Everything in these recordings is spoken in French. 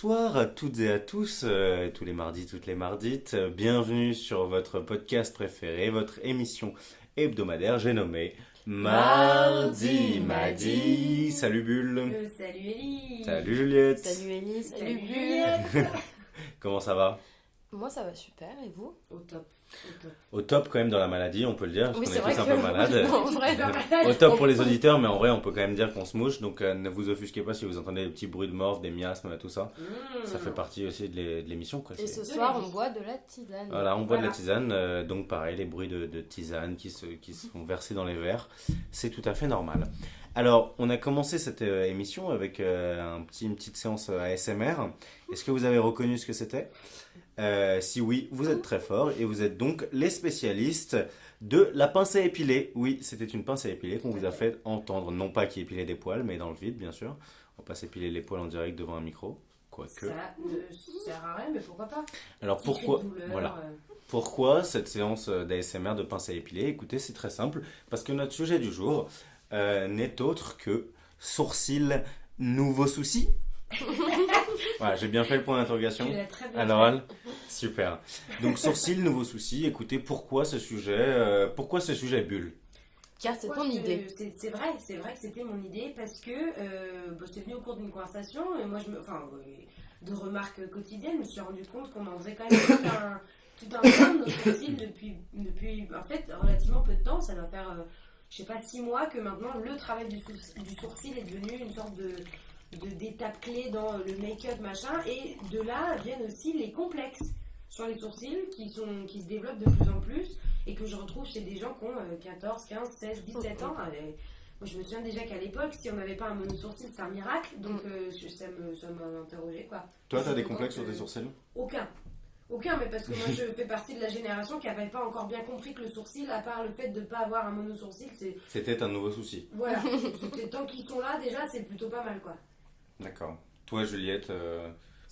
Bonsoir à toutes et à tous, tous les mardis, toutes les mardites. Bienvenue sur votre podcast préféré, votre émission hebdomadaire, j'ai nommé Mardi Madi. Salut Bulle. Salut Ellie. Salut Juliette. Salut Ellie, salut Bulle. Juliette. Comment ça va? Moi ça va super, et vous? Au top. Au top quand même dans la maladie, on peut le dire, parce Oui, qu'on c'est est vrai tous un que- peu malades. En vrai, Au top pour les auditeurs, mais en vrai on peut quand même dire qu'on se mouche, donc ne vous offusquez pas si vous entendez des petits bruits de morve, des miasmes, tout ça. Ça fait partie aussi de l'émission, quoi. Et C'est- ce soir on boit de la tisane. Voilà, on boit de la Voilà. tisane, donc pareil, les bruits de tisane qui se font verser dans les verres, c'est tout à fait normal. Alors, on a commencé cette émission avec une petite séance ASMR. Est-ce que vous avez reconnu ce que c'était? Si oui, vous êtes très fort et vous êtes donc les spécialistes de la pince à épiler. Oui, c'était une pince à épiler qu'on vous a fait entendre, non pas qui épilait des poils, mais dans le vide, bien sûr. On va pas s'épiler les poils en direct devant un micro, quoique. Ça ne sert à rien, mais pourquoi pas? Alors Petit cri de pourquoi? douleur, Voilà. Pourquoi cette séance d'ASMR de pince à épiler? Écoutez, c'est très simple, parce que notre sujet du jour n'est autre que sourcils, nouveaux soucis. Voilà, j'ai bien fait le point d'interrogation. Tu l'as très bien À l'oral. Super. Donc sourcils, nouveaux soucis. Écoutez, pourquoi ce sujet Bulle? Car c'est Pourquoi ton idée. C'est vrai que c'était mon idée parce que c'est venu au cours d'une conversation et moi de remarques quotidiennes, je me suis rendu compte qu'on en faisait quand même tout un tas de nos sourcils depuis en fait relativement peu de temps. Ça doit faire je sais pas 6 mois que maintenant le travail du sourcil est devenu une sorte d'étape clé dans le make-up machin, et de là viennent aussi les complexes sur les sourcils qui se développent de plus en plus et que je retrouve chez des gens qui ont 14, 15, 16, 17 ans. Moi je me souviens déjà qu'à l'époque, si on n'avait pas un monosourcil, c'est un miracle, donc ça m'a interrogé quoi. Toi, t'as Je des suis complexes sur contente tes sourcils? Aucun, mais parce que moi je fais partie de la génération qui n'avait pas encore bien compris que le sourcil, à part le fait de ne pas avoir un monosourcil, c'est. C'était un nouveau souci. Voilà, tant qu'ils sont là déjà, c'est plutôt pas mal quoi. D'accord. Toi, Juliette,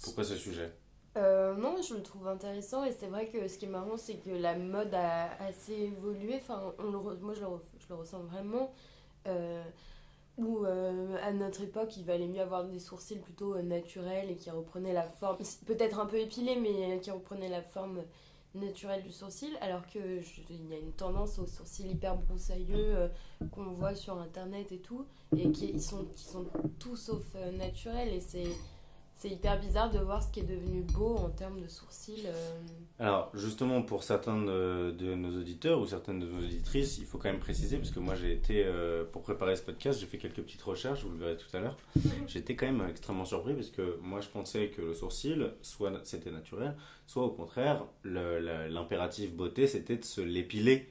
pourquoi ce sujet? Non, je le trouve intéressant, et c'est vrai que ce qui est marrant c'est que la mode a assez évolué. Enfin, moi je le ressens vraiment. Où à notre époque il valait mieux avoir des sourcils plutôt naturels et qui reprenaient la forme, peut-être un peu épilés, mais qui reprenaient la forme naturelle du sourcil, alors que il y a une tendance aux sourcils hyper broussailleux qu'on voit sur internet et tout, et qui sont tout sauf naturels, et c'est hyper bizarre de voir ce qui est devenu beau en termes de sourcils. Alors, justement, pour certains de nos auditeurs ou certaines de nos auditrices, il faut quand même préciser, parce que moi j'ai été, pour préparer ce podcast, j'ai fait quelques petites recherches, vous le verrez tout à l'heure. J'ai été quand même extrêmement surpris, parce que moi je pensais que le sourcil, soit c'était naturel, soit au contraire, l'impératif beauté c'était de se l'épiler,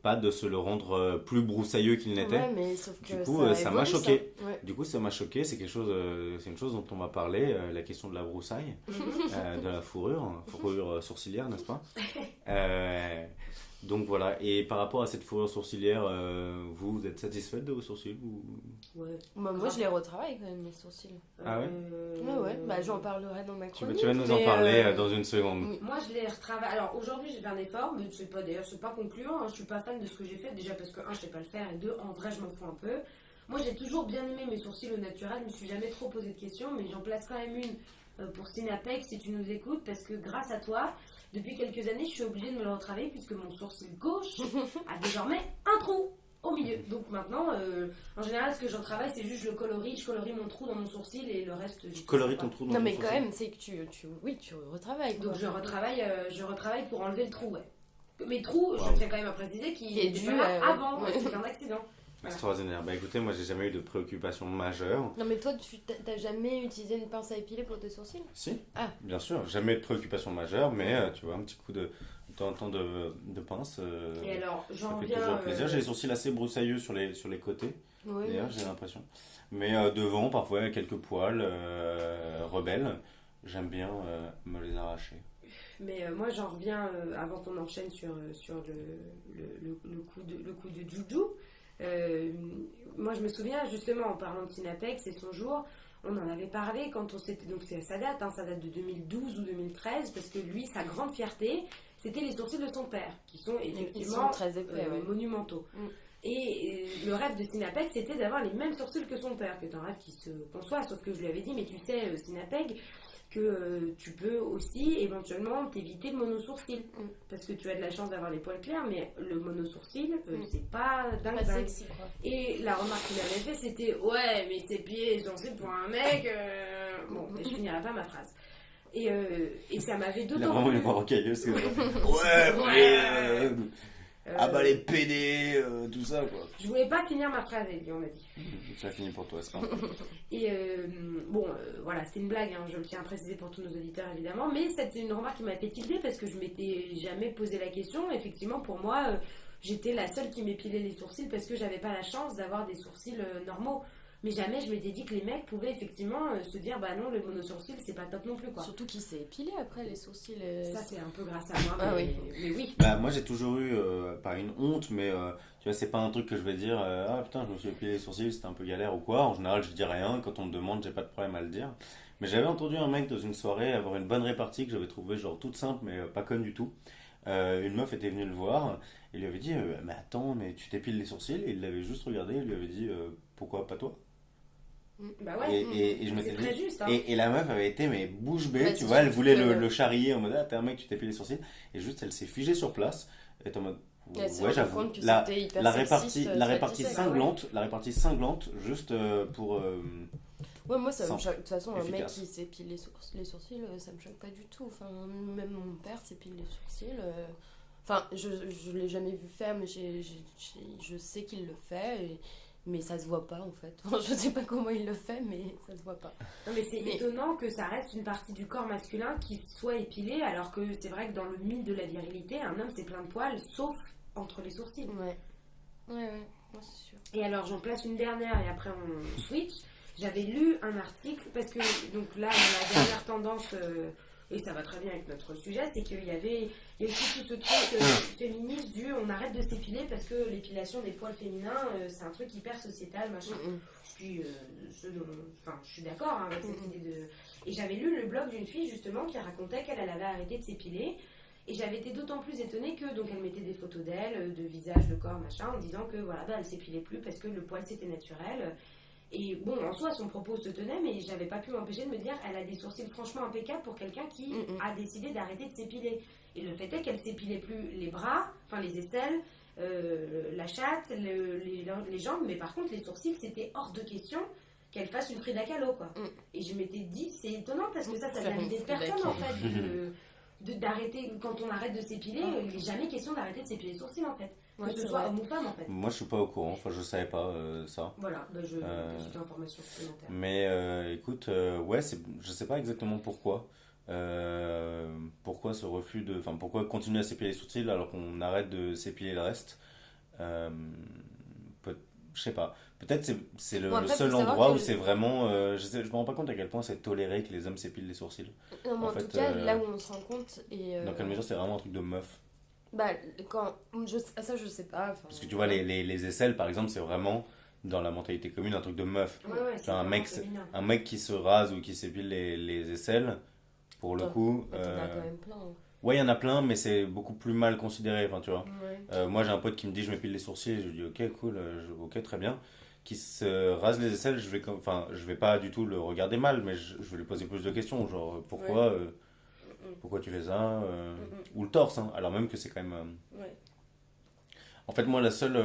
pas de se le rendre plus broussailleux qu'il n'était. Ouais, mais sauf que Du coup, ça m'a évolue, choqué. ça. Ouais. Du coup, ça m'a choqué, c'est une chose dont on va parler, la question de la broussaille, de la fourrure sourcilière, n'est-ce pas? Donc voilà, et par rapport à cette fourrure sourcilière, vous êtes satisfaite de vos sourcils Ouais. Moi je les retravaille quand même, mes sourcils. Ah ouais? Ouais, bah j'en parlerai dans ma tu chronique. vas nous en mais, parler dans une seconde. oui. Moi, je les retravaille. Alors aujourd'hui, j'ai fait un effort, mais c'est pas concluant. Je suis pas fan de ce que j'ai fait. Déjà parce que, un, je sais pas le faire, et deux, en vrai, je m'en fous un peu. Moi, j'ai toujours bien aimé mes sourcils au naturel. Je me suis jamais trop posé de questions, mais j'en place quand même une pour Synapex si tu nous écoutes, parce que grâce à toi, depuis quelques années, je suis obligée de me le retravailler puisque mon sourcil gauche a désormais un trou au milieu. Donc maintenant, en général, ce que j'en travaille, c'est juste je colorie mon trou dans mon sourcil et le reste. Tu colories ton trou dans Non ton mais sourcil. quand même, c'est que tu retravailles. Donc Quoi. je retravaille pour enlever le trou, ouais. Mes trous, Wow. je tiens quand même à préciser Qui qu'ils est étaient dû pas là à- avant, ouais. c'est un accident. Voilà. Extraordinaire. Bah écoutez, moi j'ai jamais eu de préoccupation majeure. Non mais toi, t'as jamais utilisé une pince à épiler pour tes sourcils? Si, Ah. bien sûr, jamais de préoccupation majeure, mais tu vois, un petit coup de temps en temps de pince. Et alors, Ça j'en fait viens. toujours plaisir. J'ai les sourcils assez broussailleux sur les côtés, Oui. d'ailleurs, j'ai l'impression. Mais devant, parfois, il y a quelques poils rebelles. J'aime bien me les arracher. Mais moi, j'en reviens avant qu'on enchaîne sur le coup de Juju. Moi, je me souviens justement en parlant de Synapex et son jour, on en avait parlé quand on s'était. Donc, ça date de 2012 ou 2013, parce que lui, sa grande fierté, c'était les sourcils de son père, qui sont Ils effectivement sont très épais, ouais. monumentaux. Mm. Et le rêve de Synapeg, c'était d'avoir les mêmes sourcils que son père, qui est un rêve qui se conçoit, sauf que je lui avais dit, mais tu sais, Synapeg, que tu peux aussi éventuellement t'éviter le monosourcil. Parce que tu as de la chance d'avoir les poils clairs, mais le monosourcil, c'est pas dingue. Pas sexy, quoi. Et la remarque qu'il avait fait, c'était ouais, mais s'épiler les sourcils pour un mec. Bon, mais je finirai pas ma phrase. Et ça m'avait Il a d'autant vraiment plus. une voix rocailleuse. Ouais, ah bah les PD, tout ça quoi. Je voulais pas finir ma phrase, Ellie, on a dit. Ça finit pour toi, c'est pas grave. Et voilà, c'était une blague, hein, je le tiens à préciser pour tous nos auditeurs évidemment, mais c'était une remarque qui m'a fait tilter parce que je m'étais jamais posé la question. Effectivement, pour moi, j'étais la seule qui m'épilait les sourcils parce que j'avais pas la chance d'avoir des sourcils normaux. Mais jamais je m'étais dit que les mecs pouvaient effectivement se dire bah non, le monosourcil c'est pas top non plus quoi. Surtout qu'il s'est épilé après les sourcils. Ça c'est un peu grâce à moi, mais oui. Bah moi j'ai toujours eu, pas une honte, mais tu vois, c'est pas un truc que je vais dire, ah putain je me suis épilé les sourcils, c'était un peu galère ou quoi. En général je dis rien, quand on me demande j'ai pas de problème à le dire. Mais j'avais entendu un mec dans une soirée avoir une bonne répartie que j'avais trouvé genre toute simple mais pas conne du tout. Une meuf était venue le voir et lui avait dit mais attends, mais tu t'épiles les sourcils, et il l'avait juste regardé et lui avait dit pourquoi pas toi. Bah ouais, et je m'étais c'est très dit, juste. Hein. et la meuf avait été mais bouche bée, Ouais, tu c'est vois, elle surtout voulait que- le charrier en mode ah t'es un mec, tu t'épiles les sourcils, et juste elle s'est figée sur place, et t'es en mode Elle s'est ouais rendue j'avoue, compte que la, c'était hyper la sexiste, répartie, ça la se répartie disait. cinglante, juste pour Ouais, moi ça me Simple. choque. De toute façon, un mec Efficace. qui s'épile les sourcils, ça me choque pas du tout. Enfin, même mon père s'épile les sourcils. Enfin, je l'ai jamais vu faire, mais je sais qu'il le fait. Mais ça se voit pas en fait. Enfin, je sais pas comment il le fait, mais ça se voit pas. Non mais c'est étonnant que ça reste une partie du corps masculin qui soit épilée, alors que c'est vrai que dans le mythe de la virilité, un homme c'est plein de poils, sauf entre les sourcils. Ouais, c'est sûr. Et alors j'en place une dernière et après on switch. J'avais lu un article, parce que donc là la dernière tendance, et ça va très bien avec notre sujet, c'est qu'il y a aussi tout ce truc féministe du on arrête de s'épiler parce que l'épilation des poils féminins c'est un truc hyper sociétal, machin. Puis je suis d'accord hein, avec cette idée de... Et j'avais lu le blog d'une fille justement qui racontait qu'elle avait arrêté de s'épiler. Et j'avais été d'autant plus étonnée que donc elle mettait des photos d'elle, de visage, de corps, machin, en disant que voilà, bah, elle s'épilait plus parce que le poil c'était naturel. Et bon, en soi, son propos se tenait, mais j'avais pas pu m'empêcher de me dire, elle a des sourcils franchement impeccables pour quelqu'un qui a décidé d'arrêter de s'épiler. Et le fait est qu'elle s'épilait plus les bras, enfin les aisselles, la chatte, les jambes, mais par contre les sourcils, c'était hors de question qu'elle fasse une Frida Kahlo, quoi. Et je m'étais dit, c'est étonnant parce que ça vient d'idée de personne en fait, d'arrêter, quand on arrête de s'épiler, il n'est jamais question d'arrêter de s'épiler les sourcils en fait. Ouais, Que ce c'est soit vrai. homme ou femme en fait. moi je suis pas au courant, enfin je savais pas ça. Voilà, bah, petite information supplémentaire. Mais écoute, ouais, je sais pas exactement pourquoi. Pourquoi ce refus de. Enfin, pourquoi continuer à s'épiler les sourcils alors qu'on arrête de s'épiler le reste. Euh, je sais pas. Peut-être c'est le Bon, après, seul faut savoir endroit que- où c'est vraiment. Je me rends pas compte à quel point c'est toléré que les hommes s'épilent les sourcils. Non, mais En en fait, tout cas, là où on se rend compte. Et, Dans quelle mesure c'est vraiment un truc de meuf. Bah, ça, je sais pas. Enfin, Parce que tu vois, les aisselles par exemple, c'est vraiment dans la mentalité commune un truc de meuf. Ouais, ouais, c'est un vraiment mec, féminin. Un mec qui se rase ou qui s'épile les aisselles, pour le coup. Bah, t'en as quand même plein. Hein. Ouais, il y en a plein, mais c'est beaucoup plus mal considéré, enfin, tu vois. Ouais. Moi, j'ai un pote qui me dit je m'épile les sourcils, et je lui dis ok, cool, ok, très bien. Qui se rase les aisselles, je vais pas du tout le regarder mal, mais je vais lui poser plus de questions, genre pourquoi tu fais ça, ou le torse, hein, alors même que c'est quand même. Ouais. En fait, moi, les seuls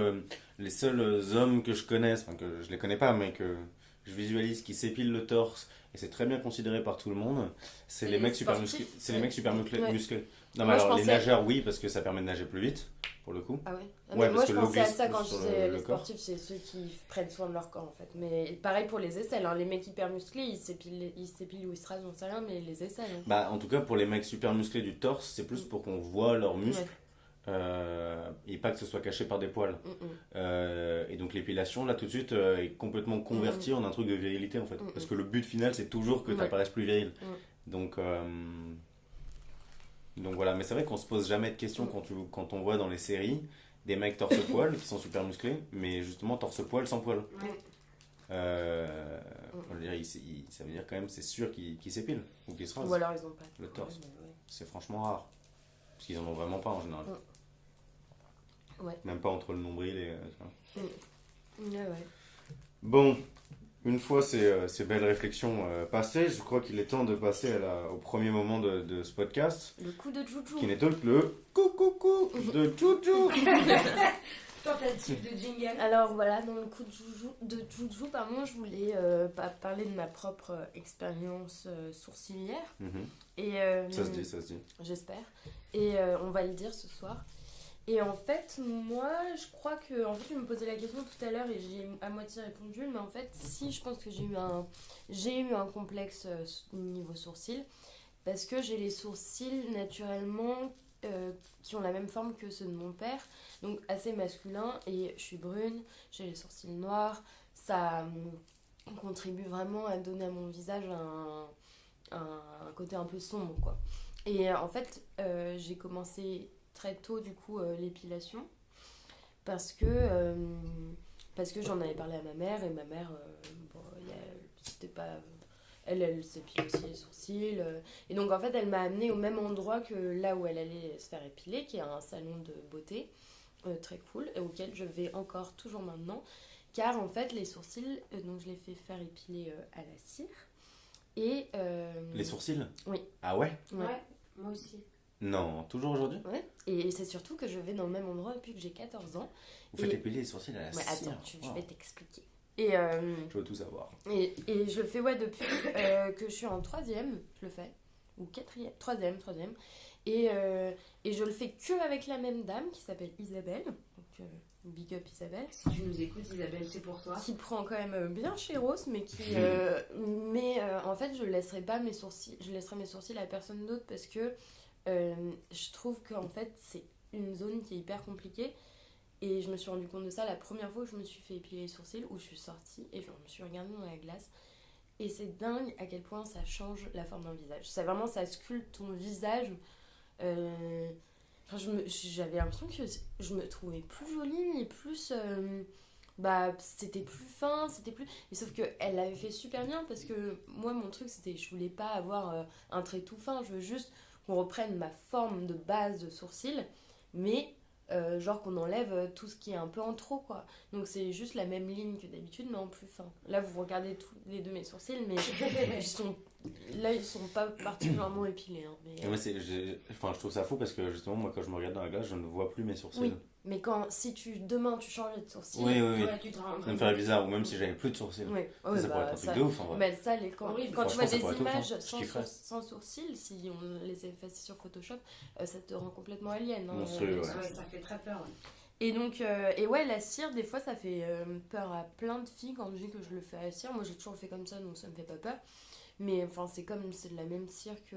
hommes que je connaisse, enfin que je les connais pas, mais que je visualise qui s'épilent le torse, et c'est très bien considéré par tout le monde, c'est les Les mecs super sportifs. musclés. C'est les mecs super Ouais. musclés. Non, mais Moi, je alors, les pensais- nageurs, oui, parce que ça permet de nager plus vite, pour le coup. Ah ouais. Ah, Ouais, mais moi parce je que pensais à l'eau glisse ça quand plus je sur disais le les corps. sportifs, c'est ceux qui prennent soin de leur corps en fait. Mais pareil pour les aisselles, hein. Les mecs hyper musclés, ils s'épilent ou ils se rasent, j'en sais rien, mais les aisselles. Hein. Bah, en tout cas, pour les mecs super musclés du torse, c'est plus pour qu'on voit leurs muscles. Ouais. Et pas que ce soit caché par des poils. Et donc l'épilation, là tout de suite, est complètement convertie en un truc de virilité en fait. Parce que le but final, c'est toujours que tu Ouais. apparaisses plus viril. Donc voilà, mais c'est vrai qu'on se pose jamais de questions quand on voit dans les séries des mecs torse-poil qui sont super musclés, mais justement torse-poil sans poil. Ouais. On va dire, ça veut dire quand même, c'est sûr qu'ils s'épilent ou qu'ils se rasent. Ou alors ils ont pas. Le torse. Ouais. C'est franchement rare. Parce qu'ils en ont vraiment pas en général. Ouais. Même pas entre le nombril et. Tu vois. Ouais. Bon, Une fois ces belles réflexions passées, je crois qu'il est temps de passer au premier moment de ce podcast, Le coup de Joujou. qui n'est autre que le coucou de Joujou. Tentative de jingle. Alors voilà, dans le coup de Joujou, pardon, je voulais parler de ma propre expérience sourcilière. Mhm. Et, Ça se dit. J'espère. Et on va le dire ce soir. Et en fait, moi, je crois que... En fait, je me posais la question tout à l'heure et j'ai à moitié répondu. Mais en fait, si, je pense que j'ai eu un complexe niveau sourcil. Parce que j'ai les sourcils naturellement qui ont la même forme que ceux de mon père. Donc assez masculin. Et je suis brune, j'ai les sourcils noirs. Ça contribue vraiment à donner à mon visage un côté un peu sombre, quoi. Et en fait, j'ai commencé très tôt du coup l'épilation parce que j'en avais parlé à ma mère et ma mère bon, c'était pas elle s'épile aussi les sourcils et donc en fait elle m'a amenée au même endroit que là où elle allait se faire épiler, qui est un salon de beauté très cool et auquel je vais encore toujours maintenant, car en fait les sourcils donc je les fais faire épiler à la cire et Les sourcils? Oui. Ah ouais? Ouais, moi aussi. Non, toujours aujourd'hui? Ouais. Et c'est surtout que je vais dans le même endroit depuis que j'ai 14 ans. Vous faites épiler les sourcils à la Ouais, cire? attends, je Wow. vais t'expliquer. Et, Je veux tout savoir. et je le fais depuis que je suis en troisième, je le fais. Ou quatrième, troisième. Et je le fais que avec la même dame qui s'appelle Isabelle. Donc, big up Isabelle. Si tu nous écoutes, Isabelle, c'est pour toi. Qui prend quand même bien chez Rose, mais qui. En fait, je laisserai mes sourcils à personne d'autre parce que je trouve qu'en fait, c'est une zone qui est hyper compliquée. Et je me suis rendu compte de ça la première fois que je me suis fait épiler les sourcils, où je suis sortie et je me suis regardée dans la glace. Et c'est dingue à quel point ça change la forme d'un visage. Ça sculpte ton visage. J'avais l'impression que je me trouvais plus jolie et plus... c'était plus fin, Mais sauf qu'elle l'avait fait super bien parce que moi, mon truc, c'était... Je voulais pas avoir un trait tout fin. Je veux juste qu'on reprenne ma forme de base de sourcil. Mais... genre qu'on enlève tout ce qui est un peu en trop, quoi. Donc c'est juste la même ligne que d'habitude mais en plus fin. Là vous regardez tous les deux mes sourcils mais ils sont pas particulièrement épilés hein, mais, Ouais, je trouve ça fou parce que justement moi quand je me regarde dans la glace je ne vois plus mes sourcils. Oui, mais si demain tu changes de sourcils, Oui. Ouais, tu te rends Ça me ferait bizarre, ou même si j'avais plus de sourcils. oui. Ça pourrait être un truc de ouf en vrai. Mais ça, quand tu vois Franchement, ça des pourrait être images ouf, hein. Je kifferais. sans sourcils, si on les efface sur Photoshop, ça te rend complètement alien. Hein, Monstrueux, ouais. Ouais, ça fait très peur. Ouais. Et donc, la cire, des fois, ça fait peur à plein de filles quand je dis que je le fais à la cire. Moi, j'ai toujours fait comme ça, donc ça me fait pas peur. Mais enfin, c'est de la même cire que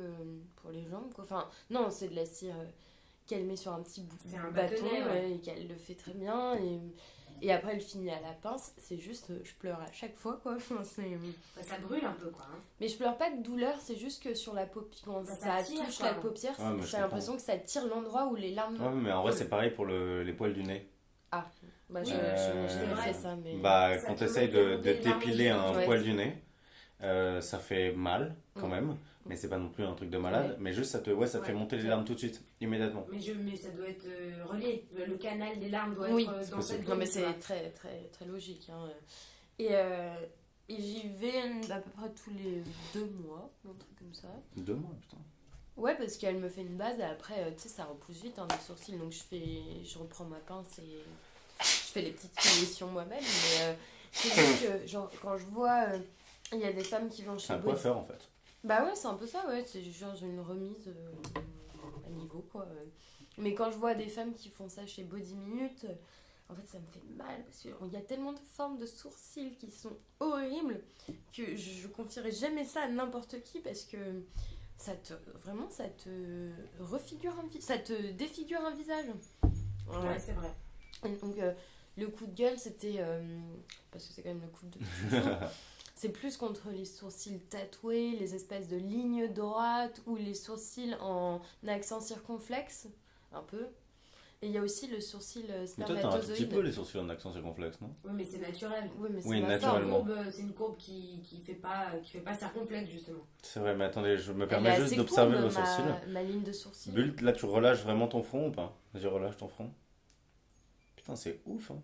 pour les jambes, quoi. Enfin, non, c'est de la cire qu'elle met sur un petit C'est un bâton bâtonnet, ouais. et qu'elle le fait très bien. Et après, elle finit à la pince. C'est juste, je pleure à chaque fois, quoi. Enfin, Ça brûle un peu, quoi. Hein. mais je pleure pas de douleur, c'est juste que sur la paupière, quand Ça ça tire, touche quoi. la paupière, Ouais, mais je j'ai l'impression que ça tire l'endroit où les larmes. Ouais, mais en vrai c'est pareil pour les poils du nez. Ah, bah je C'est n'ai vrai. fait ça, mais. Bah Ça quand te tu essayes met de des larmes t'épiler un ouais. poil du nez, ça fait mal quand Mm. même, mais c'est pas non plus un truc de malade, Ouais. mais juste ça te fait monter les Ouais. larmes tout de suite, immédiatement. Mais ça doit être relié. Le canal des larmes doit Oui, être dans cette Non, zone. mais tu c'est vois. très, très, très logique. Hein. Et j'y vais à peu près tous les 2 mois, un truc comme ça. 2 mois, putain. Ouais, parce qu'elle me fait une base et après, tu sais, ça repousse vite hein, les sourcils. Donc je reprends ma pince et je fais les petites finitions moi-même. Mais c'est juste que, genre, quand je vois, il y a des femmes qui vont C'est chez un Body. coiffeur en fait. Bah ouais, c'est un peu ça, ouais. C'est genre une remise à niveau, quoi. Mais quand je vois des femmes qui font ça chez Body Minute, en fait, ça me fait mal. Parce qu'il y a tellement de formes de sourcils qui sont horribles que je confierai jamais ça à n'importe qui parce que ça te refigure ça te défigure un visage. Ouais, c'est vrai. Et donc, le coup de gueule, c'était... parce que c'est quand même le coup de toujours. C'est plus contre les sourcils tatoués, les espèces de lignes droites ou les sourcils en accent circonflexe, un peu. Et il y a aussi le sourcil Mais toi t'as un tout petit peu spermatozoïde. les sourcils en accent circonflexe, non? Oui, mais c'est naturel. Oui, mais c'est Oui, ma naturellement. forme. C'est une courbe qui fait pas circonflexe, justement. C'est vrai, mais attendez, je me Elle permets est juste assez d'observer courbe, vos sourcils. ma ligne de sourcil. Bulle, là tu relâches vraiment ton front ou pas? Vas-y, relâche ton front. Putain, c'est ouf, hein.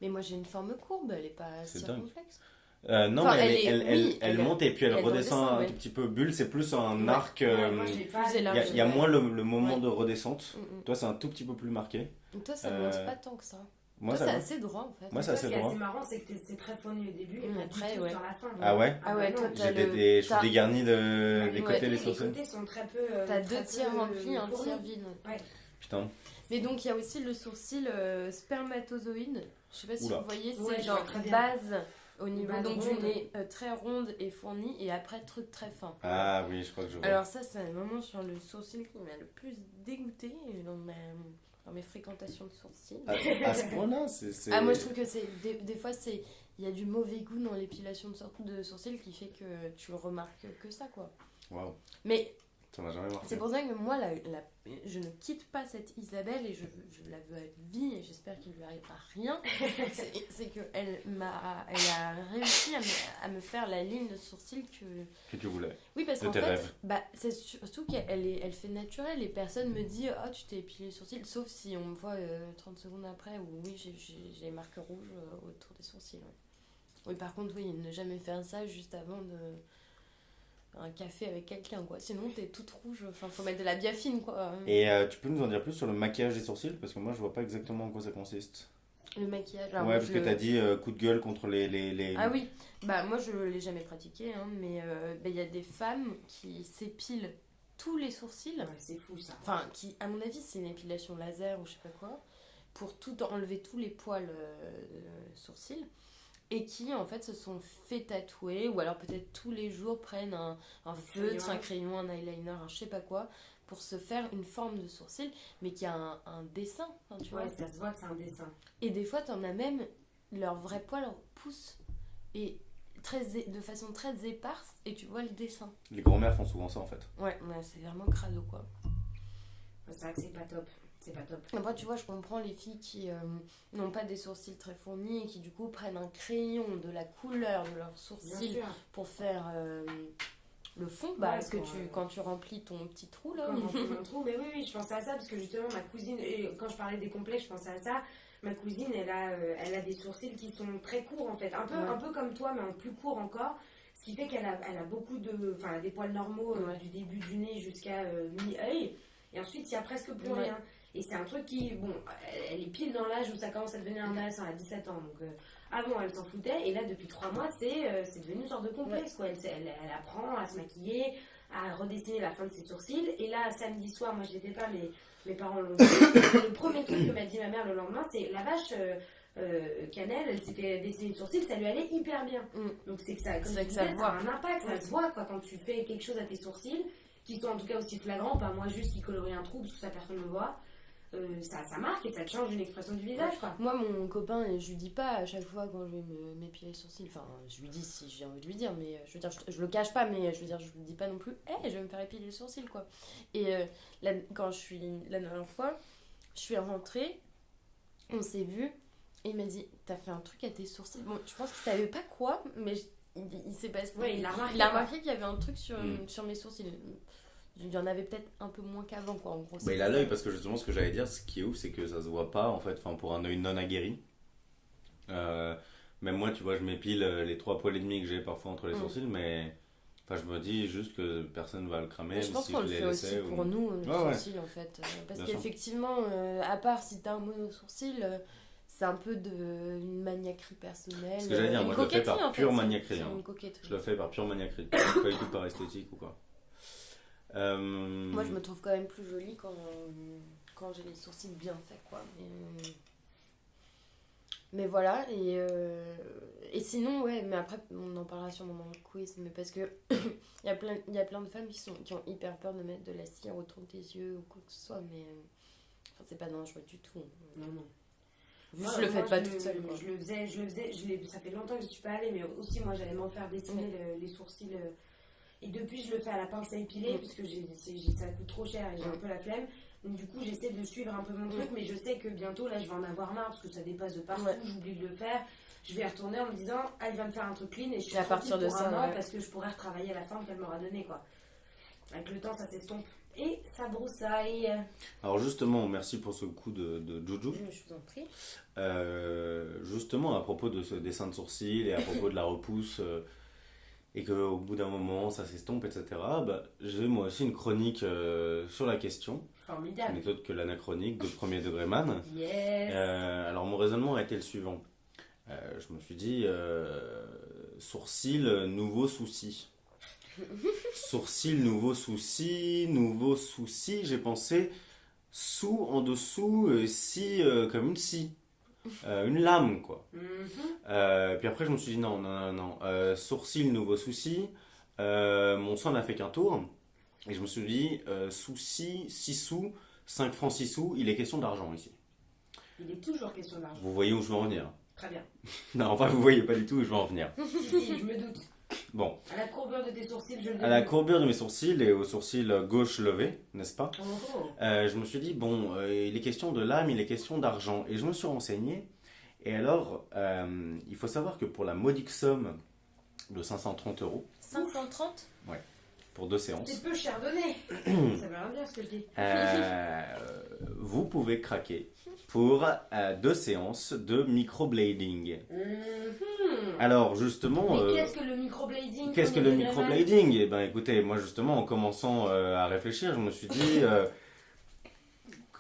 Mais moi j'ai une forme courbe, elle est pas C'est dingue. circonflexe. Non, Enfin, mais oui, elle monte et puis elle elle redescend un ouais. tout petit peu bulle. C'est plus un Ouais. arc. Ouais, moi, je l'ai pas. Plus Il y a, élargi. il y a moins le moment Ouais. de redescente. Mm, Toi, c'est un tout petit peu plus marqué. mm. Toi, ça monte Euh, pas tant que ça. Moi, Toi, ça c'est va. assez droit en fait. Moi, c'est Toi, assez ce qui est droit. assez marrant, c'est que c'est très fourni au début et pas Après, du tout ouais. sur la fin. Ah ouais? Ah ouais, bah toi, non. t'as J'ai t'as- dégarnis des Les côtés, les les sourcils. côtés sont très peu. t'as très 2 tiers peu, remplis, un fournis. tiers vide. Ouais. Putain. Mais donc, il y a aussi le sourcil spermatozoïde. Je sais pas si Oula. vous voyez, c'est Ouais, je genre vois très bien. base au niveau Base donc, du ronde. nez très ronde et fournie, et après truc très fin. Ah oui, je crois que je vois. Alors ça, c'est vraiment sur le sourcil qui m'a le plus dégoûté dans mes fréquentations de sourcils. À ce point-là, c'est. Ah, moi je trouve que c'est des fois il y a du mauvais goût dans l'épilation de sourcils qui fait que tu remarques que ça quoi. Waouh, Mais ça m'a jamais marqué. c'est pour ça que moi je ne quitte pas cette Isabelle et je la veux à vie et j'espère qu'il lui arrivera rien. c'est que elle a réussi à me faire la ligne de sourcils Que tu voulais. oui, parce De qu'en tes fait, rêves. bah, c'est surtout elle fait naturel et personne me dit oh tu t'es épilé les sourcils, sauf si on me voit 30 secondes après où oui j'ai les marques rouges autour des sourcils. Ouais. Oui, par contre, oui, ne jamais faire ça juste avant un café avec quelqu'un quoi, sinon t'es toute rouge, enfin faut mettre de la biafine quoi. Et tu peux nous en dire plus sur le maquillage des sourcils? Parce que moi, je vois pas exactement en quoi ça consiste. Le maquillage, Ouais, alors moi, parce que t'as dit coup de gueule contre les... Ah oui, bah moi je l'ai jamais pratiqué, hein, mais bah, y a des femmes qui s'épilent tous les sourcils. Ouais, c'est fou ça. Enfin, qui, à mon avis, c'est une épilation laser ou je sais pas quoi, pour tout enlever tous les poils sourcils, et qui, en fait, se sont fait tatouer, ou alors peut-être tous les jours prennent un feutre, un crayon, un eyeliner, un je sais pas quoi, pour se faire une forme de sourcil, mais qui a un dessin, enfin, tu vois. Ouais, ça se voit que c'est un dessin. Et des fois, t'en as même, leurs vrais poils poussent, et de façon très éparse, et tu vois le dessin. Les grand-mères font souvent ça, en fait. Ouais, c'est vraiment crado, quoi. C'est vrai que c'est pas top. C'est pas top. Après, tu vois, je comprends les filles qui n'ont pas des sourcils très fournis et qui, du coup, prennent un crayon de la couleur de leurs Bien sourcils sûr. pour faire le fond, bah, Ouais, quand tu remplis ton petit trou, là. Comme on peut mon trou. Mais oui, je pensais à ça parce que justement, ma cousine, et quand je parlais des complexes, je pensais à ça. Ma cousine, elle a des sourcils qui sont très courts en fait. Un peu comme toi, mais en plus court encore. Ce qui fait qu'elle a beaucoup de. Enfin, elle a des poils normaux du début du nez jusqu'à mi-œil. Et ensuite, il n'y a presque plus rien. Et c'est un truc qui, bon, elle est pile dans l'âge où ça commence à devenir intéressant, elle a 17 ans. Donc avant, elle s'en foutait. Et là, depuis 3 mois, c'est devenu une sorte de complexe. Quoi. Elle apprend à se maquiller, à redessiner la fin de ses sourcils. Et là, samedi soir, moi je l'étais pas, mais mes parents l'ont dit. Le premier truc que m'a dit ma mère le lendemain, c'est la vache. Cannelle, elle s'était dessiné le sourcil, ça lui allait hyper bien. Donc c'est que ça, comme tu disais, ça a un impact, ça se voit quoi, quand tu fais quelque chose à tes sourcils, qui sont en tout cas aussi flagrants, pas moi juste qui colorie un trou parce que ça personne ne le voit. Ça marque et ça te change une expression du visage quoi. Moi, mon copain, je lui dis pas à chaque fois quand je vais m'épiler les sourcils. Enfin, je lui dis si j'ai envie de lui dire, mais je veux dire, je le cache pas, mais je veux dire, je lui dis pas non plus, je vais me faire épiler les sourcils quoi. Et quand la dernière fois, je suis rentrée, on s'est vu. Et il m'a dit, t'as fait un truc à tes sourcils. Bon, je pense qu'il savait pas quoi, mais il s'est passé. Ouais, il a remarqué qu'il y avait un truc sur mes sourcils. Il y en avait peut-être un peu moins qu'avant, quoi, en gros. Bah, il a l'œil, parce que justement, ce que j'allais dire, ce qui est ouf, c'est que ça se voit pas, en fait, enfin, pour un œil non aguerri. Même moi, tu vois, je m'épile les 3 poils et demi que j'ai parfois entre les sourcils, mais. Enfin, je me dis juste que personne va le cramer. Je pense qu'on le fait aussi pour nous, les sourcils, en fait. Parce Bien qu'effectivement, à part si t'as un mono-sourcil, c'est un peu une maniaquerie personnelle. Ce que j'allais dire, moi je le fais par pure maniaquerie. C'est une coquetterie. Je le fais par pure maniaquerie, pas du tout par esthétique ou quoi. Moi, je me trouve quand même plus jolie quand j'ai les sourcils bien faits, quoi. Mais voilà, et sinon, ouais, mais après, on en parlera sûrement dans le quiz, mais parce que il y a plein de femmes qui ont hyper peur de mettre de la cire autour des yeux ou quoi que ce soit, mais enfin, c'est pas dangereux du tout. Non. Juste, je le fais pas toute seule. Je le faisais, ça fait longtemps que je suis pas allée, mais aussi moi j'allais m'en faire dessiner les sourcils. Et depuis, je le fais à la pince à épiler, parce que ça coûte trop cher et j'ai un peu la flemme. Donc du coup, j'essaie de suivre un peu mon truc, mais je sais que bientôt, là, je vais en avoir marre, parce que ça dépasse de partout, j'oublie de le faire. Je vais y retourner en me disant, elle va me faire un truc clean, et je suis à partir de ça, parce que je pourrais retravailler à la forme qu'elle m'aura donnée, quoi. Avec le temps, ça s'estompe. et sa broussaille. Alors justement, merci pour ce coup de Jojo. Je vous en prie. Justement, à propos de ce dessin de sourcil et à propos de la repousse, et qu'au bout d'un moment ça s'estompe, etc., bah, j'ai moi aussi une chronique sur la question. Ce Formidable. n'est autre que l'anachronique de Premier Degré Man. Yes. Alors mon raisonnement a été le suivant. Je me suis dit, sourcil, nouveau souci. Sourcil, nouveau souci, j'ai pensé sous, en dessous, si, comme une scie. Une lame, quoi. Puis après, je me suis dit non. Sourcil, nouveau souci. Mon sang n'a fait qu'un tour. Et je me suis dit, souci, 6 sous, 5 francs 6 sous, il est question d'argent ici. Il est toujours question d'argent. Vous voyez où je veux en venir? Très bien. Non, enfin, vous voyez pas du tout où je veux en venir. Si, je me doute. Bon. À la courbure de tes sourcils, je le À la devine. courbure de mes sourcils et au sourcil gauche levé, n'est-ce pas? Oh. Je me suis dit, bon, il est question de l'âme, il est question d'argent. Et je me suis renseigné. Et alors, il faut savoir que pour la modique somme de 530 €, 530. pour 2 séances, C'est peu chardonnay. Ça veut rien dire ce que je dis. vous pouvez craquer pour 2 séances de microblading. Alors, justement... Mais qu'est-ce que le microblading? Qu'est-ce que le microblading? Eh ben, écoutez, moi justement, en commençant à réfléchir, je me suis dit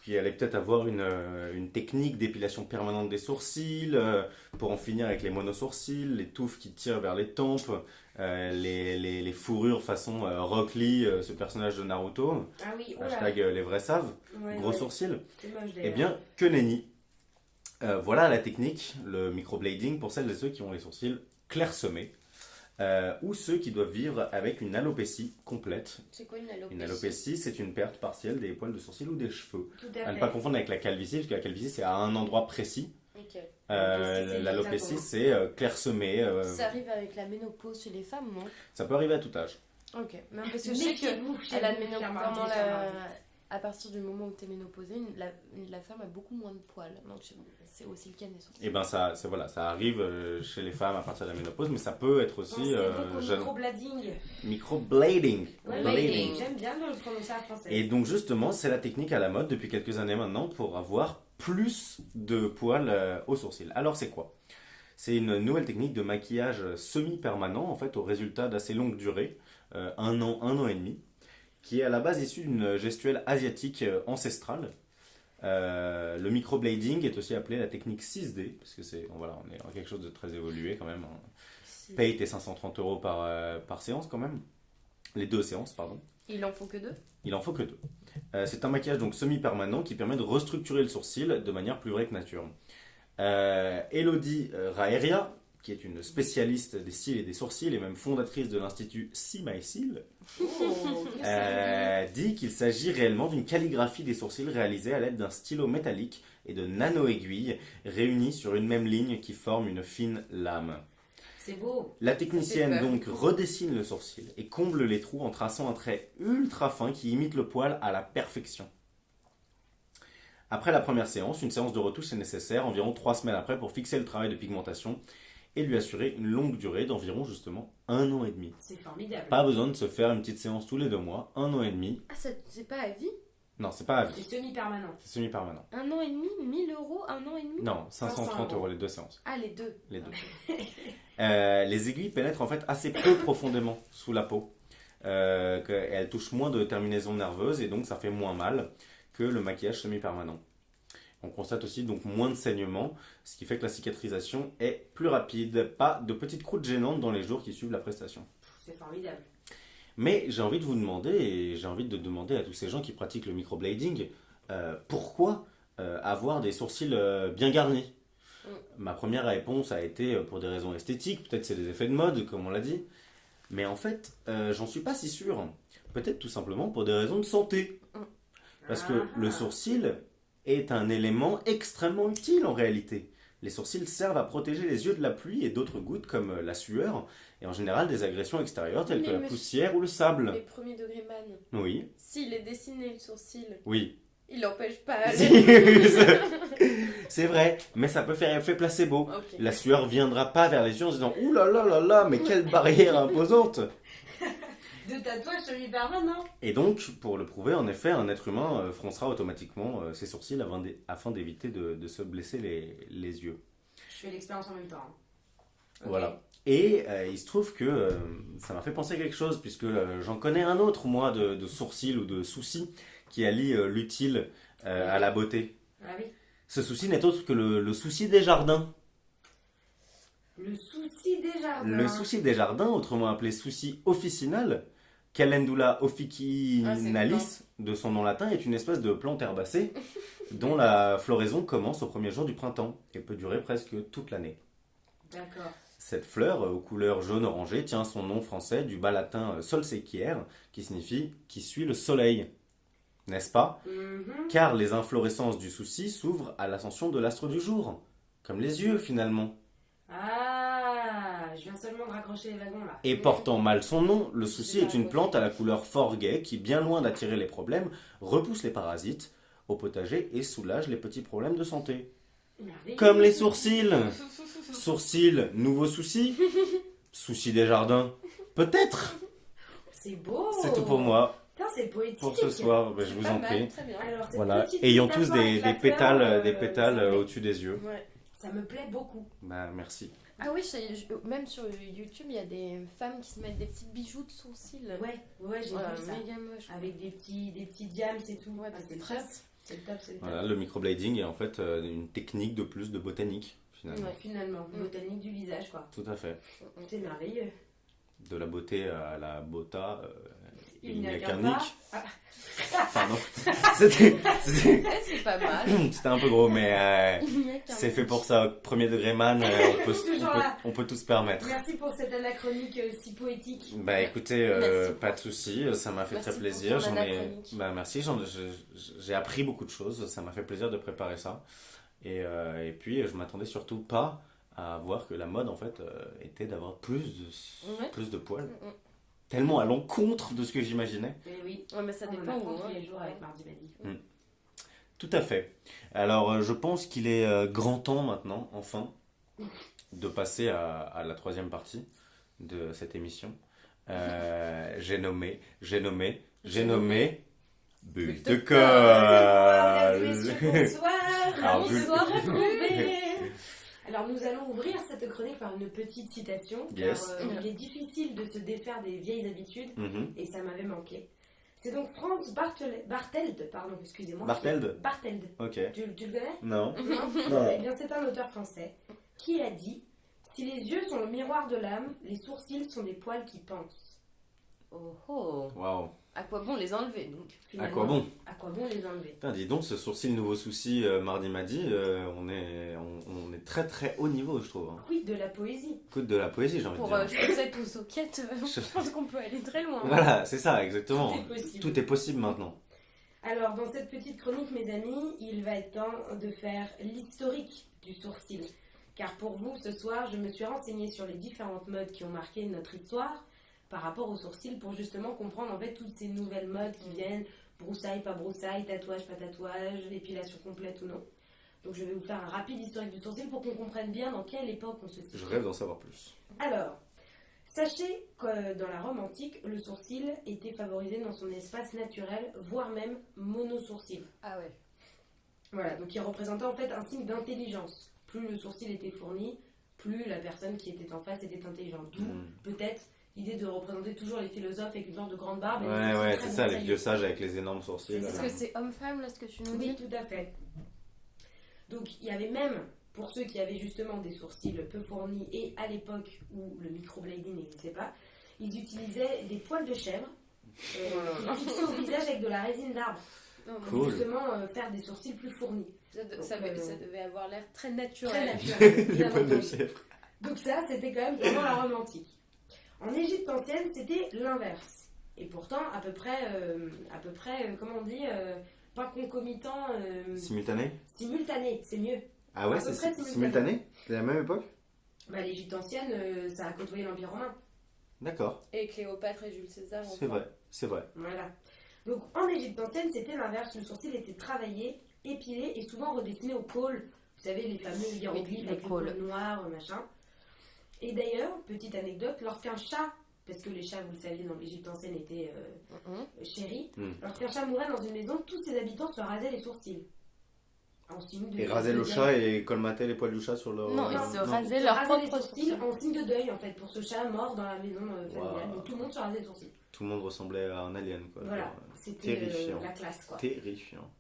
qu'il allait peut-être avoir une technique d'épilation permanente des sourcils pour en finir avec les monosourcils, les touffes qui tirent vers les tempes, les fourrures façon Rock Lee, ce personnage de Naruto. Ah oui, oula. Hashtag les vrais savent, Ouais, gros ouais. sourcils. C'est moche Eh d'ailleurs. bien, que nenni. Voilà la technique, le microblading, pour celles et ceux qui ont les sourcils clairsemés. Ou ceux qui doivent vivre avec une alopécie complète. C'est quoi une alopécie? Une alopécie, c'est une perte partielle des poils de sourcils ou des cheveux. Tout À à ne fait. pas confondre avec la calvitie, parce que la calvitie, c'est à un endroit précis. Ok. L'alopécie, c'est clairsemé. Ça arrive avec la ménopause chez les femmes, non? Ça peut arriver à tout âge. Ok. Même parce que je sais Méfiez-vous que chez à la vous, ménopause, cher Mardi, pendant cher Mardi. à partir du moment où tu es ménopausée, la femme a beaucoup moins de poils. Donc c'est aussi le cas des sourcils. Et ben ça arrive chez les femmes à partir de la ménopause, mais ça peut être aussi Pensez beaucoup au jeune. microblading. Microblading. Ouais, Blading. j'aime bien le prononcer à français. Et donc justement, c'est la technique à la mode depuis quelques années maintenant pour avoir plus de poils aux sourcils. Alors c'est quoi? C'est une nouvelle technique de maquillage semi-permanent, en fait, au résultat d'assez longue durée, 1 an et demi, qui est à la base issue d'une gestuelle asiatique ancestrale. Le microblading est aussi appelé la technique 6D, parce que on est dans quelque chose de très évolué quand même. Si. Paye tes 530 € par séance quand même. Les 2 séances, pardon. Il en faut que 2? Il en faut que 2. C'est un maquillage donc semi-permanent qui permet de restructurer le sourcil de manière plus vraie que nature. Elodie Raeria, qui est une spécialiste des cils et des sourcils et même fondatrice de l'institut See My Seal, Oh, que ça dit qu'il s'agit réellement d'une calligraphie des sourcils réalisée à l'aide d'un stylo métallique et de nano-aiguilles réunies sur une même ligne qui forment une fine lame. C'est beau. La technicienne Ça fait peur. donc redessine le sourcil et comble les trous en traçant un trait ultra fin qui imite le poil à la perfection. Après la première séance, une séance de retouche est nécessaire environ 3 semaines après pour fixer le travail de pigmentation et lui assurer une longue durée d'environ justement 1 an et demi. C'est formidable. Pas besoin de se faire une petite séance tous les 2 mois, 1 an et demi. Ah, c'est pas à vie? Non, c'est pas à vie, C'est semi-permanent. c'est semi-permanent. 1 an et demi? 1000 €? 1 an et demi? Non, 530 500 € les 2 séances. Ah, les deux. Les deux. Ok. Les aiguilles pénètrent en fait assez peu profondément sous la peau. Elles touchent moins de terminaisons nerveuses et donc ça fait moins mal que le maquillage semi-permanent. On constate aussi donc moins de saignements, ce qui fait que la cicatrisation est plus rapide. Pas de petites croûtes gênantes dans les jours qui suivent la prestation. C'est formidable. Mais j'ai envie de vous demander, et j'ai envie de demander à tous ces gens qui pratiquent le microblading, pourquoi avoir des sourcils bien garnis? Ma première réponse a été pour des raisons esthétiques, peut-être c'est des effets de mode, comme on l'a dit. Mais en fait, j'en suis pas si sûr. Peut-être tout simplement pour des raisons de santé. Parce que le sourcil est un élément extrêmement utile en réalité. Les sourcils servent à protéger les yeux de la pluie et d'autres gouttes comme la sueur, et en général des agressions extérieures telles que la poussière ou le sable. Mais premier degré man, Oui, s'il est dessiné le sourcil, oui. il n'empêche pas. C'est vrai, mais ça peut faire effet placebo. Ok. La sueur viendra pas vers les yeux en se disant « Ouh là là là là, mais quelle barrière imposante !» de tatouage sur lui permanent. Et donc, pour le prouver, en effet, un être humain froncera automatiquement ses sourcils afin d'éviter de se blesser les yeux. Je fais l'expérience en même temps. Ok. Voilà. Et il se trouve que ça m'a fait penser à quelque chose, puisque j'en connais un autre, moi, de sourcils ou de soucis, qui allie l'utile à la beauté. Ah oui. Ce souci n'est autre que le souci des jardins. Le souci des jardins. Le souci des jardins, autrement appelé souci officinal, Calendula officinalis, de son nom latin, est une espèce de plante herbacée dont la floraison commence au premier jour du printemps et peut durer presque toute l'année. D'accord. Cette fleur, aux couleurs jaune-orangé, tient son nom français du bas latin solsequiaire, qui signifie « qui suit le soleil ». N'est-ce pas? Mhm. Car les inflorescences du souci s'ouvrent à l'ascension de l'astre du jour, comme les yeux finalement. Ah, je viens seulement de raccrocher les wagons là. Et portant mal son nom, le souci est une plante à la couleur fort gaie qui, bien loin d'attirer les problèmes, repousse les parasites au potager et soulage les petits problèmes de santé. Merveilleux. Comme les sourcils. Sourcils, nouveau souci. Souci des jardins. Peut-être. C'est beau. C'est tout pour moi, Putain, c'est poétique. pour ce soir. Ben, je vous Pas en mal, prie. très bien. Alors, cette Voilà, petite ayant tous métaphore avec la des pétales, fleur, des pétales ça me plaît. au-dessus des yeux. Ouais. Ça me plaît beaucoup. Bah, merci. Ah oui, même sur YouTube, il y a des femmes qui se mettent des petits bijoux de sourcils. Ouais, j'ai Voilà, vu ça. méga moche. Avec des petits diams et tout. Ouais, Ah, des c'est tresses. top. C'est le top, c'est le top. Voilà, le microblading est en fait une technique de plus de botanique, finalement. Ouais. Finalement, Mm. botanique du visage, quoi. Tout à fait. C'est merveilleux. De la beauté à la bota, Il n'y a qu'un qu'un nick. pas. Pardon. C'était Ouais, c'est pas mal. c'était un peu gros, mais Il n'y a qu'un c'est fait pour ça. Premier degré man, Toujours là. on peut tout se permettre. Merci pour cette anachronique si poétique. Bah écoutez, Merci. pas de souci, ça m'a fait Merci très pour plaisir. ton J'en ai, anachronique. bah merci, j'ai appris beaucoup de choses. Ça m'a fait plaisir de préparer ça. Et puis je m'attendais surtout pas à voir que la mode en fait était d'avoir Ouais. plus de poils. Mm, mm. Tellement à l'encontre de ce que j'imaginais. Mais oui, Ouais, mais ça on en dépend apprend où. tous hein. les jours avec Mardi Badi. Tout à fait. Alors, je pense qu'il est grand temps maintenant, enfin, de passer à la troisième partie de cette émission. J'ai nommé Bulle de Mesdames et messieurs, colle. bonsoir. Alors, Bonsoir, retrouvés. Alors nous allons ouvrir cette chronique par une petite citation, Yes. car il est difficile de se défaire des vieilles habitudes, Mhm. et ça m'avait manqué. C'est donc Franz Barteld, pardon, excusez-moi. Barteld Barteld. Ok. Tu le connais? Non. Non. Non. Eh bien, c'est un auteur français qui a dit: si les yeux sont le miroir de l'âme, les sourcils sont des poils qui pensent. Oh oh. Waouh. À quoi bon les enlever donc? À Finalement, quoi bon? À quoi bon les enlever? Putain, dis donc, ce sourcil nouveau souci, mardi midi, on est très très haut niveau, je trouve. Hein. Quid de la poésie? Écoute de la poésie, j'ai envie de Pour dire. chaussette ou soquette, je pense qu'on peut aller très loin. Voilà, c'est ça, exactement. Tout est possible. Tout est possible maintenant. Alors, dans cette petite chronique, mes amis, il va être temps de faire l'historique du sourcil. Car pour vous, ce soir, je me suis renseignée sur les différentes modes qui ont marqué notre histoire par rapport au sourcil pour justement comprendre en fait toutes ces nouvelles modes qui viennent, broussaille, pas broussaille, tatouage, pas tatouage, épilation complète ou non. Donc je vais vous faire un rapide historique du sourcil pour qu'on comprenne bien dans quelle époque on se situe. Je rêve d'en savoir plus. Alors, sachez que dans la Rome antique, le sourcil était favorisé dans son espace naturel, voire même monosourcil. Ah ouais. Voilà, donc il représentait en fait un signe d'intelligence. Plus le sourcil était fourni, plus la personne qui était en face était intelligente. D'où peut-être l'idée de représenter toujours les philosophes avec une sorte de grande barbe. et des Ouais, sourcils ouais, très c'est ça, les broussailleux. vieux sages avec les énormes sourcils. C'est là. Est-ce que c'est homme-femme là ce que tu nous Oui, dis? tout à fait. Donc il y avait même, pour ceux qui avaient justement des sourcils peu fournis, et à l'époque où le microblading n'existait pas, ils utilisaient des poils de chèvre qu'ils fixaient au visage avec de la résine d'arbre. Non, mais Pour Cool. justement faire des sourcils plus fournis. ça, Donc, ça devait avoir l'air très Très naturel. naturel. Les bien poils de entendu. chèvre. Donc ça, c'était quand même vraiment la Rome antique. En Égypte ancienne, c'était l'inverse. Et pourtant, à peu près comment on dit, pas concomitant, Simultané? simultané, c'est mieux. Ah ouais, À peu c'est près simultané. simultané? C'est la même époque? Bah, l'Égypte ancienne, ça a côtoyé l'Empire romain. D'accord, Et Cléopâtre et Jules César. c'est vrai, c'est vrai. Voilà. Donc en Égypte ancienne, c'était l'inverse. Le sourcil était travaillé, épilé et souvent redessiné au pôle. Vous savez, les fameux hiéroglyphes les avec le pôles. pôle noir, machin. Et d'ailleurs, petite anecdote, lorsqu'un chat parce que les chats, vous le saviez, dans l'Égypte ancienne étaient chéris. Mm. Lorsqu'un chat mourait dans une maison, tous ses habitants se rasaient les sourcils. En signe de... Et raser le chat et colmater les poils du chat sur leur... Non, ils se rasaient se leurs rasaient les propres sourcils sourcils. en signe de deuil, en fait, pour ce chat mort dans la maison familiale. Wow. Donc tout le monde se rasait les sourcils. Tout le monde ressemblait à un alien, quoi. Voilà, Genre, c'était terrifiant. la classe, quoi. Terrifiant.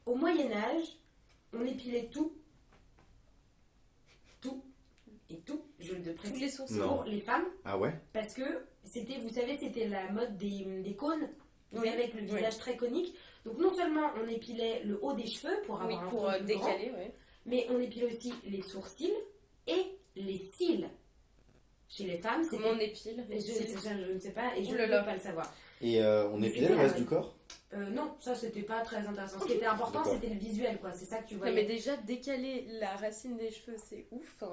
Au Moyen-Âge, on épilait tout. Tout. Et tout, je le Tous précise, les sourcils. Non. pour les femmes. Ah ouais? Parce que c'était, vous savez, c'était la mode des cônes. Vous Oui. savez, avec le Oui. visage très conique. Donc non seulement on épilait le haut des cheveux pour Oui, avoir un pour front plus grand, décaler, ouais. mais on épilait aussi les sourcils et les cils. Chez les femmes, c'est Comment on épile les cils. je ne sais pas et je Ouh ne là peux là. pas le savoir. Et on Mais épilait c'était le reste la du corps? Non, ça c'était pas très intéressant. Ce qui était important, D'accord. c'était le visuel, quoi. C'est ça que tu Non, voyais. mais déjà, décaler la racine des cheveux, c'est ouf. Hein.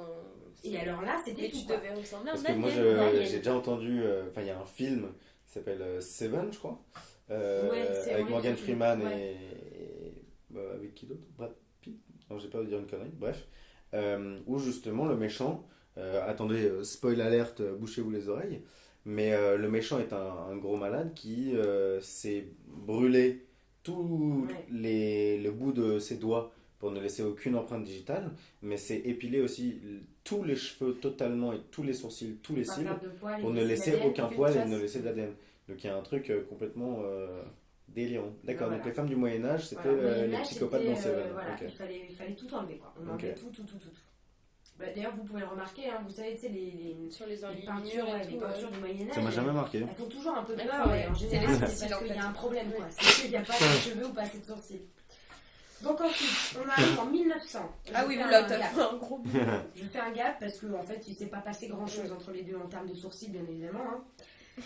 Et alors là, c'était Mais tout. tu quoi. devais ressembler à Parce un que moi, alien. alien. j'ai déjà entendu... Enfin, il y a un film qui s'appelle Seven, je crois. Ouais, c'est avec vrai, Morgan ce Freeman film, et avec qui d'autre? Brad Pitt? Non, j'ai pas envie de dire une connerie. Bref. Où justement, le méchant... attendez, spoil alerte, bouchez-vous les oreilles. Mais le méchant est un gros malade qui s'est brûlé tout le bout de ses doigts pour ne laisser aucune empreinte digitale, mais s'est épilé aussi tous les cheveux totalement et tous les sourcils, tous les Pas cils, perdre de poils, pour et ne puis laisser l'ADN, aucun aucune poil et trace. ne laisser d'ADN. Donc il y a un truc complètement délirant. D'accord, Voilà. donc les femmes du Moyen-Âge, c'était Voilà, au les Moyen-Âge, psychopathes c'était, dans Seven. voilà, Ok. il fallait tout enlever, quoi. On Ok. enlevait tout. Bah, d'ailleurs, vous pouvez le remarquer, hein, vous savez, tu sais, Sur les les enluminures peintures, et les tout. peintures du Moyen-Âge. Ça m'a jamais marqué. Elles font toujours un peu Elles peur, font, et en ouais. C'est général, les c'est sourcils, parce en qu'il y a fait. un problème, quoi. Ouais. C'est qu'il n'y a pas de cheveux ou pas assez de sourcils. Donc ensuite, on arrive en 1900. Ah Je oui, fais oula, un t'as gap. fait un gros bout. Je fais un gap parce qu'en fait, il ne s'est pas passé grand-chose entre les deux en termes de sourcils, bien évidemment. Hein.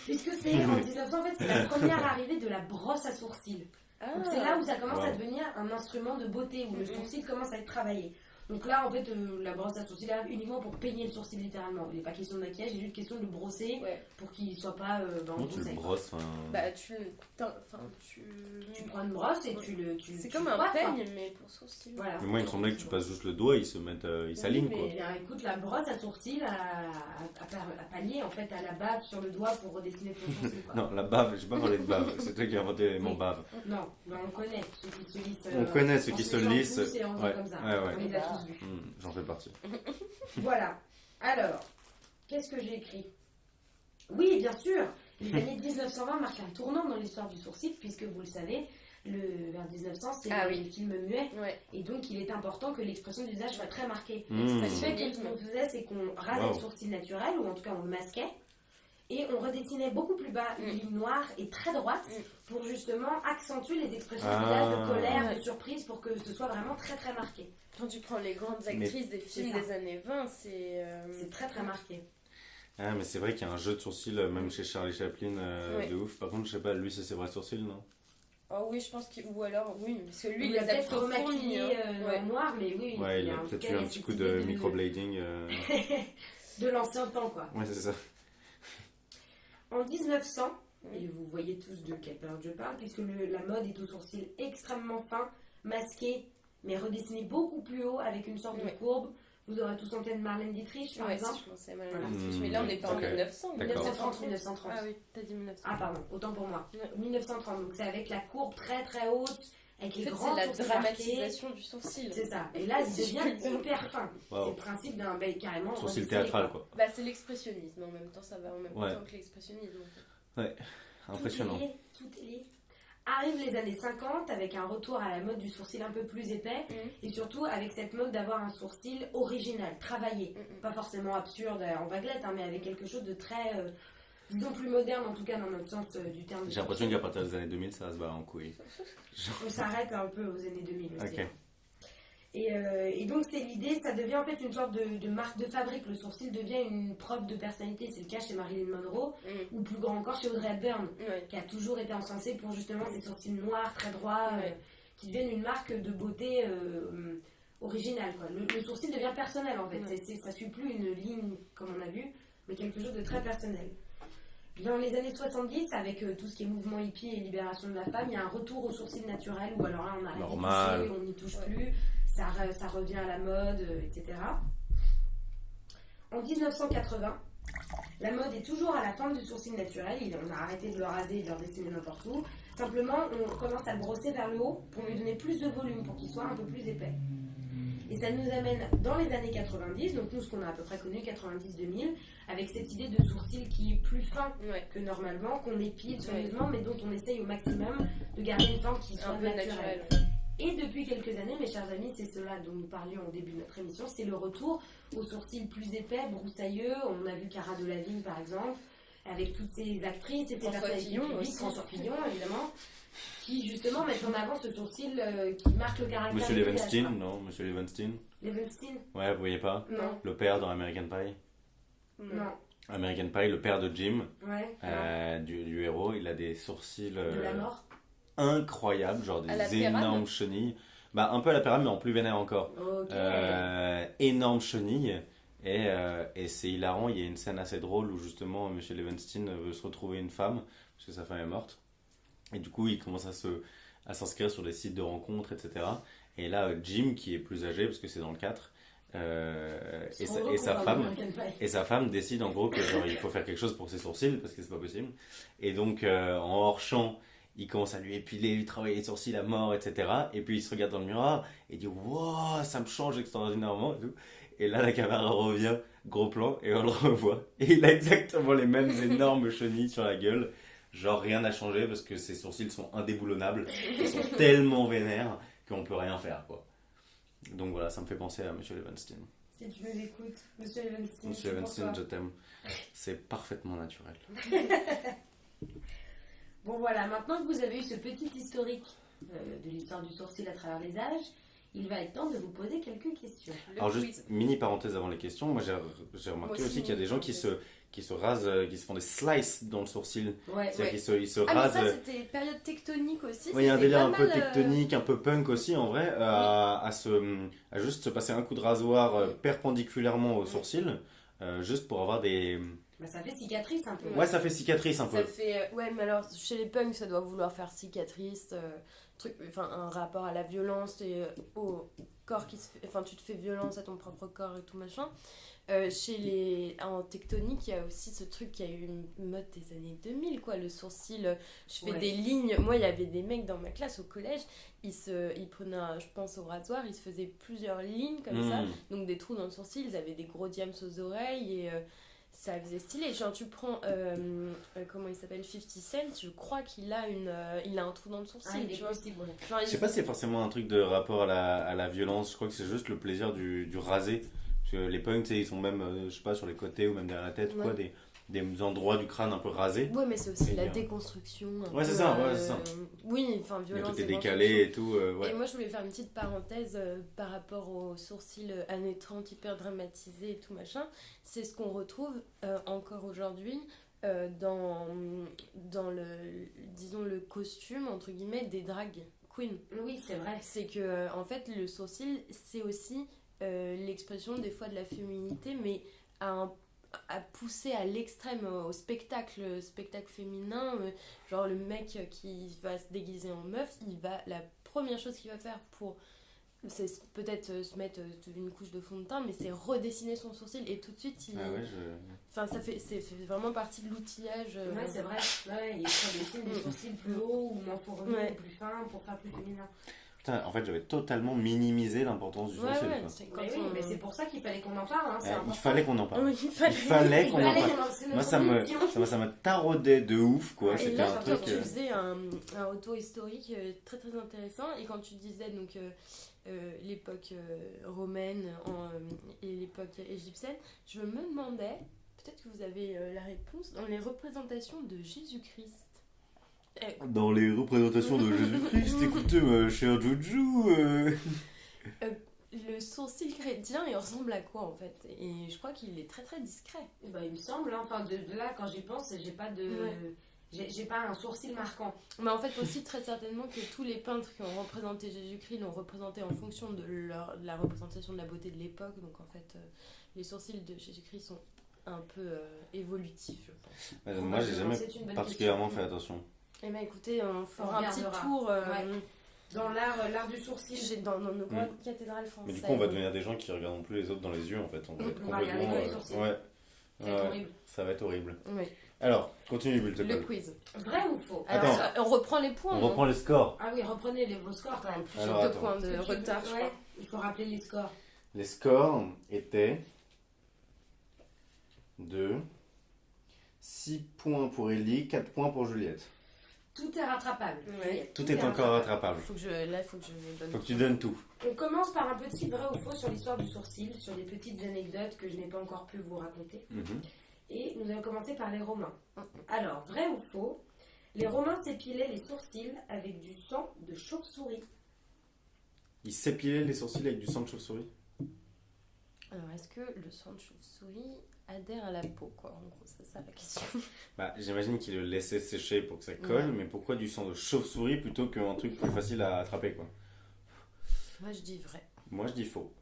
Puisque c'est en 1900, en fait, c'est la première arrivée de la brosse à sourcils. Ah. Donc c'est là où ça commence à Wow. devenir un instrument de beauté, où le Mhm. sourcil commence à être travaillé. Donc là, en fait, la brosse à sourcils arrive uniquement pour peigner le sourcil littéralement. Il n'est pas question de maquillage, il est juste question de le brosser Ouais. pour qu'il ne soit pas en Comment tu le conseil. brosses? Bah, tu Tu prends une brosse et tu le. C'est tu comme le un coiffes, quoi. peigne, mais pour sourcils. Voilà. Mais moi, il me semblait que tu passes juste le doigt, ils s'alignent, mais- quoi. Eh bien, écoute, la brosse à sourcils à pallier en fait à la bave sur le doigt pour redessiner ton sourcil. Quoi. Non, la bave, j'ai pas parlé de bave. C'est toi qui as inventé l'élément Oui. bave. Non, mais on connaît ceux qui se lissent. On connaît ceux en qui se faisant lissent. tous et en faisant Ouais, comme ça. ouais, ouais. On les a tous vus. J'en fais partie. Voilà. Alors, qu'est-ce que j'ai écrit? Oui, bien sûr. Les années 1920 marquent un tournant dans l'histoire du sourcil, puisque vous le savez, vers 1900, c'est Ah les oui. films muets. Ouais. Et donc, il est important que l'expression du visage soit très marquée. Mmh. Ça fait que ce qu'on faisait, c'est qu'on rasait Wow. le sourcil naturel, ou en tout cas on le masquait, et on redessinait beaucoup plus bas une ligne noire et très droite pour justement accentuer les expressions du visage de colère, Ouais. de surprise, pour que ce soit vraiment très très marqué. Quand tu prends les grandes Mais- actrices des films ça. des années 20, c'est. C'est très très marqué. Ah, mais c'est vrai qu'il y a un jeu de sourcils, même chez Charlie Chaplin, Ouais. de ouf. Par contre, je sais pas, lui, c'est ses vrais sourcils, non? Oh oui, je pense qu'il. Ou alors, oui, parce que lui, Il il a les a peut-être plutôt fournis. remaquillé Ouais. en noir, mais oui, Ouais, il y a en tout peut-être cas, eu un il y a petit cette coup idée de microblading. de l'ancien temps, quoi. Ouais, c'est ça. En 1900, et vous voyez tous de quelle période je parle, puisque la mode est aux sourcils extrêmement fins, masqués, mais redessinés beaucoup plus haut avec une sorte de Ouais. courbe. Vous aurez tous en tête Marlène Dietrich, par Ouais, exemple. si je pensais mal. Voilà. Mais là, on n'est pas en Ok. 1900. D'accord. 1930. Ah oui, t'as dit 1900. Ah pardon, autant pour moi. Ouais. 1930, donc c'est avec la courbe très très haute, avec En les fait, grands c'est la sourcils marqués. dramatisation du sourcil. C'est ça. Et là, il Si je devient puis le dire. hyper fin. Wow. C'est le principe d'un carrément. Sourcil redessiné, théâtral, quoi. quoi. Bah, c'est l'expressionnisme en même temps, ça va en même Ouais. temps que l'expressionnisme. en fait. Impressionnant. Tout est lié. Arrivent les années 50 avec un retour à la mode du sourcil un peu plus épais et surtout avec cette mode d'avoir un sourcil original, travaillé. Pas forcément absurde en baguette, hein, mais avec quelque chose de très, disons plus moderne en tout cas dans notre sens du terme. de J'ai l'impression sourcil. qu'à partir des années 2000, ça va se barrer en couille. On s'arrête un peu aux années 2000 aussi. Ok. hein. Et donc c'est l'idée, ça devient en fait une sorte de marque de fabrique. Le sourcil devient une preuve de personnalité. C'est le cas chez Marilyn Monroe ou plus grand encore chez Audrey Hepburn, Ouais. qui a toujours été encensée pour justement ses sourcils noirs, très droits, Ouais. qui deviennent une marque de beauté originale. Quoi. Le sourcil devient personnel en fait. Ouais. Ça ne suit plus une ligne comme on a vu, mais quelque chose de très personnel. Dans les années 70, avec tout ce qui est mouvement hippie et libération de la femme, il y a un retour au sourcil naturel où alors là on arrête d'y Normal. toucher, on n'y touche Ouais. plus, ça revient à la mode, etc. En 1980, La mode est toujours à la forme du sourcil naturel. On a arrêté de le raser et de le dessiner n'importe où. Simplement, on commence à le brosser vers le haut pour lui donner plus de volume, pour qu'il soit un peu plus épais. Et ça nous amène dans les années 90, donc nous, ce qu'on a à peu près connu, 90-2000, avec cette idée de sourcil qui est plus fin que normalement, qu'on épile soigneusement, mais dont on essaye au maximum de garder une forme qui soit naturelle. Et depuis quelques années, mes chers amis, c'est cela dont nous parlions au début de notre émission, c'est le retour aux sourcils plus épais, broussailleux. On a vu Cara Delevingne, par exemple, avec toutes ces actrices et ces personnalités publiques, François Fillon, évidemment, qui justement mettent en avant ce sourcil qui marque le caractère. Monsieur Levenstein, non? Monsieur Levenstein? Levenstein? Ouais, vous voyez pas? Non. Le père dans American Pie? Non. American Pie, le père de Jim, Ouais. du héros, il a des sourcils De la mort? incroyables, genre À la des énormes chenilles. Bah, un peu à la pérane, mais en plus vénère encore. Ok. Énormes chenilles. Et c'est hilarant, il y a une scène assez drôle où justement Monsieur Levenstein veut se retrouver une femme, parce que sa femme est morte. Et du coup, il commence à s'inscrire sur des sites de rencontres, etc. Et là, Jim, qui est plus âgé, parce que c'est dans le 4, et sa femme décide en gros que genre, il faut faire quelque chose pour ses sourcils, parce que c'est pas possible. Et donc, en hors-champ, il commence à lui épiler, lui travailler les sourcils à mort, etc. Et puis il se regarde dans le miroir et dit wow, ça me change extraordinairement. Et tout. Et là, la caméra revient, gros plan, et on le revoit. Et il a exactement les mêmes énormes chenilles sur la gueule. Genre, rien n'a changé parce que ses sourcils sont indéboulonnables. Ils sont tellement vénères qu'on peut rien faire, quoi. Donc voilà, ça me fait penser à Monsieur Levenstein. Si tu nous écoutes, Monsieur Levenstein. Monsieur Levenstein, je t'aime. C'est parfaitement naturel. Bon voilà, maintenant que vous avez eu ce petit historique de l'histoire du sourcil à travers les âges, il va être temps de vous poser quelques questions. Alors juste, mini parenthèse avant les questions, moi j'ai remarqué aussi qu'il y a des gens qui se rasent, qui se font des slices dans le sourcil. Ouais. C'est-à-dire qu'ils se Ah, rasent. mais ça, c'était période tectonique aussi. Oui, il y a un c'était délire pas un peu mal, tectonique, un peu punk aussi en vrai, à juste se passer un coup de rasoir perpendiculairement au sourcil, juste pour avoir des... Bah, ça fait cicatrice un peu. Ouais, ça fait cicatrice un peu. Ça fait, ouais, mais alors chez les punks, ça doit vouloir faire cicatrice, enfin un rapport à la violence et au corps qui se fait, enfin tu te fais violence à ton propre corps et tout machin. En tectonique, il y a aussi ce truc qui a eu une mode des années 2000, quoi, le sourcil. Je fais des lignes. Moi, il y avait des mecs dans ma classe au collège, ils prenaient, je pense, au rasoir, ils se faisaient plusieurs lignes comme ça, donc des trous dans le sourcil, ils avaient des gros diams aux oreilles et ça faisait stylé. Genre, tu prends, comment il s'appelle, 50 Cent, je crois qu'il a il a un trou dans le sourcil. Il est possible, ouais. Genre, Je sais pas si c'est forcément un truc de rapport à la violence, je crois que c'est juste le plaisir du rasé. Parce que les punks, ils sont même, je sais pas, sur les côtés ou même derrière la tête, quoi, des endroits du crâne un peu rasés. Ouais, mais c'est aussi la déconstruction. Ouais, c'est ça, ouais, c'est ça. Oui, enfin, violence. Le côté décalé et tout, ouais. Et moi, je voulais faire une petite parenthèse par rapport aux sourcils années 30 hyper dramatisés et tout machin. C'est ce qu'on retrouve encore aujourd'hui dans disons, le costume, entre guillemets, des drag queens. Oui, c'est vrai. C'est que, en fait, le sourcil, c'est aussi l'expression des fois de la féminité, mais à pousser à l'extrême au spectacle féminin, genre le mec qui va se déguiser en meuf, la première chose qu'il va faire c'est peut-être se mettre une couche de fond de teint, mais c'est redessiner son sourcil et tout de suite enfin c'est vraiment partie de l'outillage. Ouais, c'est vrai. Ouais, il redessine des sourcils plus hauts ou moins fournis ou plus fins pour faire plus féminin. Putain, en fait, j'avais totalement minimisé l'importance du sourcil. Mais c'est pour ça qu'il fallait qu'on en parle. Hein, il fallait qu'on en parle. Oui, il fallait qu'on en parle. Moi, ça me taraudait de ouf, quoi. Et c'était là, un truc. Tu faisais un retour historique très très intéressant. Et quand tu disais donc l'époque romaine et l'époque égyptienne, je me demandais, peut-être que vous avez la réponse, dans les représentations de Jésus-Christ. Dans les représentations de Jésus-Christ, écoutez, ma chère Joujou. Le sourcil chrétien, il ressemble à quoi en fait? Et je crois qu'il est très très discret. Bah, il me semble, hein. Enfin, de là, quand j'y pense, j'ai pas de. Ouais. J'ai pas un sourcil marquant. Mais en fait aussi très certainement que tous les peintres qui ont représenté Jésus-Christ l'ont représenté en fonction de la représentation de la beauté de l'époque. Donc en fait, les sourcils de Jésus-Christ sont un peu évolutifs, je pense. Moi, j'ai jamais particulièrement fait attention. Eh bien écoutez, on fera un petit tour dans l'art du sourcil. Dans nos grandes cathédrales françaises. Mais du coup, on va devenir des gens qui regardent plus les autres dans les yeux, en fait. On va être complètement... Ouais. Ça va être horrible. Ça va être horrible. Oui. Alors, continue, Bulle, Le quiz. Vrai ou faux? Alors, Attends. on reprend les points. On non reprend les scores. Ah oui, reprenez vos scores quand même. J'ai Alors, 2 attends. points de retard, je Ouais, crois. il faut rappeler les scores. Les scores étaient de 6 points pour Ellie, 4 points pour Juliette. Tout est rattrapable. Ouais. Juliette, Tout est encore rattrapable. Faut que je donne. Faut que tu donnes tout. On commence par un petit vrai ou faux sur l'histoire du sourcil, sur des petites anecdotes que je n'ai pas encore pu vous raconter. Mhm. Et nous allons commencer par les Romains. Alors, vrai ou faux, les Romains s'épilaient les sourcils avec du sang de chauve-souris. Ils s'épilaient les sourcils avec du sang de chauve-souris. Alors, est-ce que le sang de chauve-souris adhère à la peau, quoi? En gros, c'est ça la question. Bah, j'imagine qu'ils le laissaient sécher pour que ça colle, Ouais. mais pourquoi du sang de chauve-souris plutôt qu'un truc plus facile à attraper, quoi? Moi, je dis vrai. Moi, je dis faux.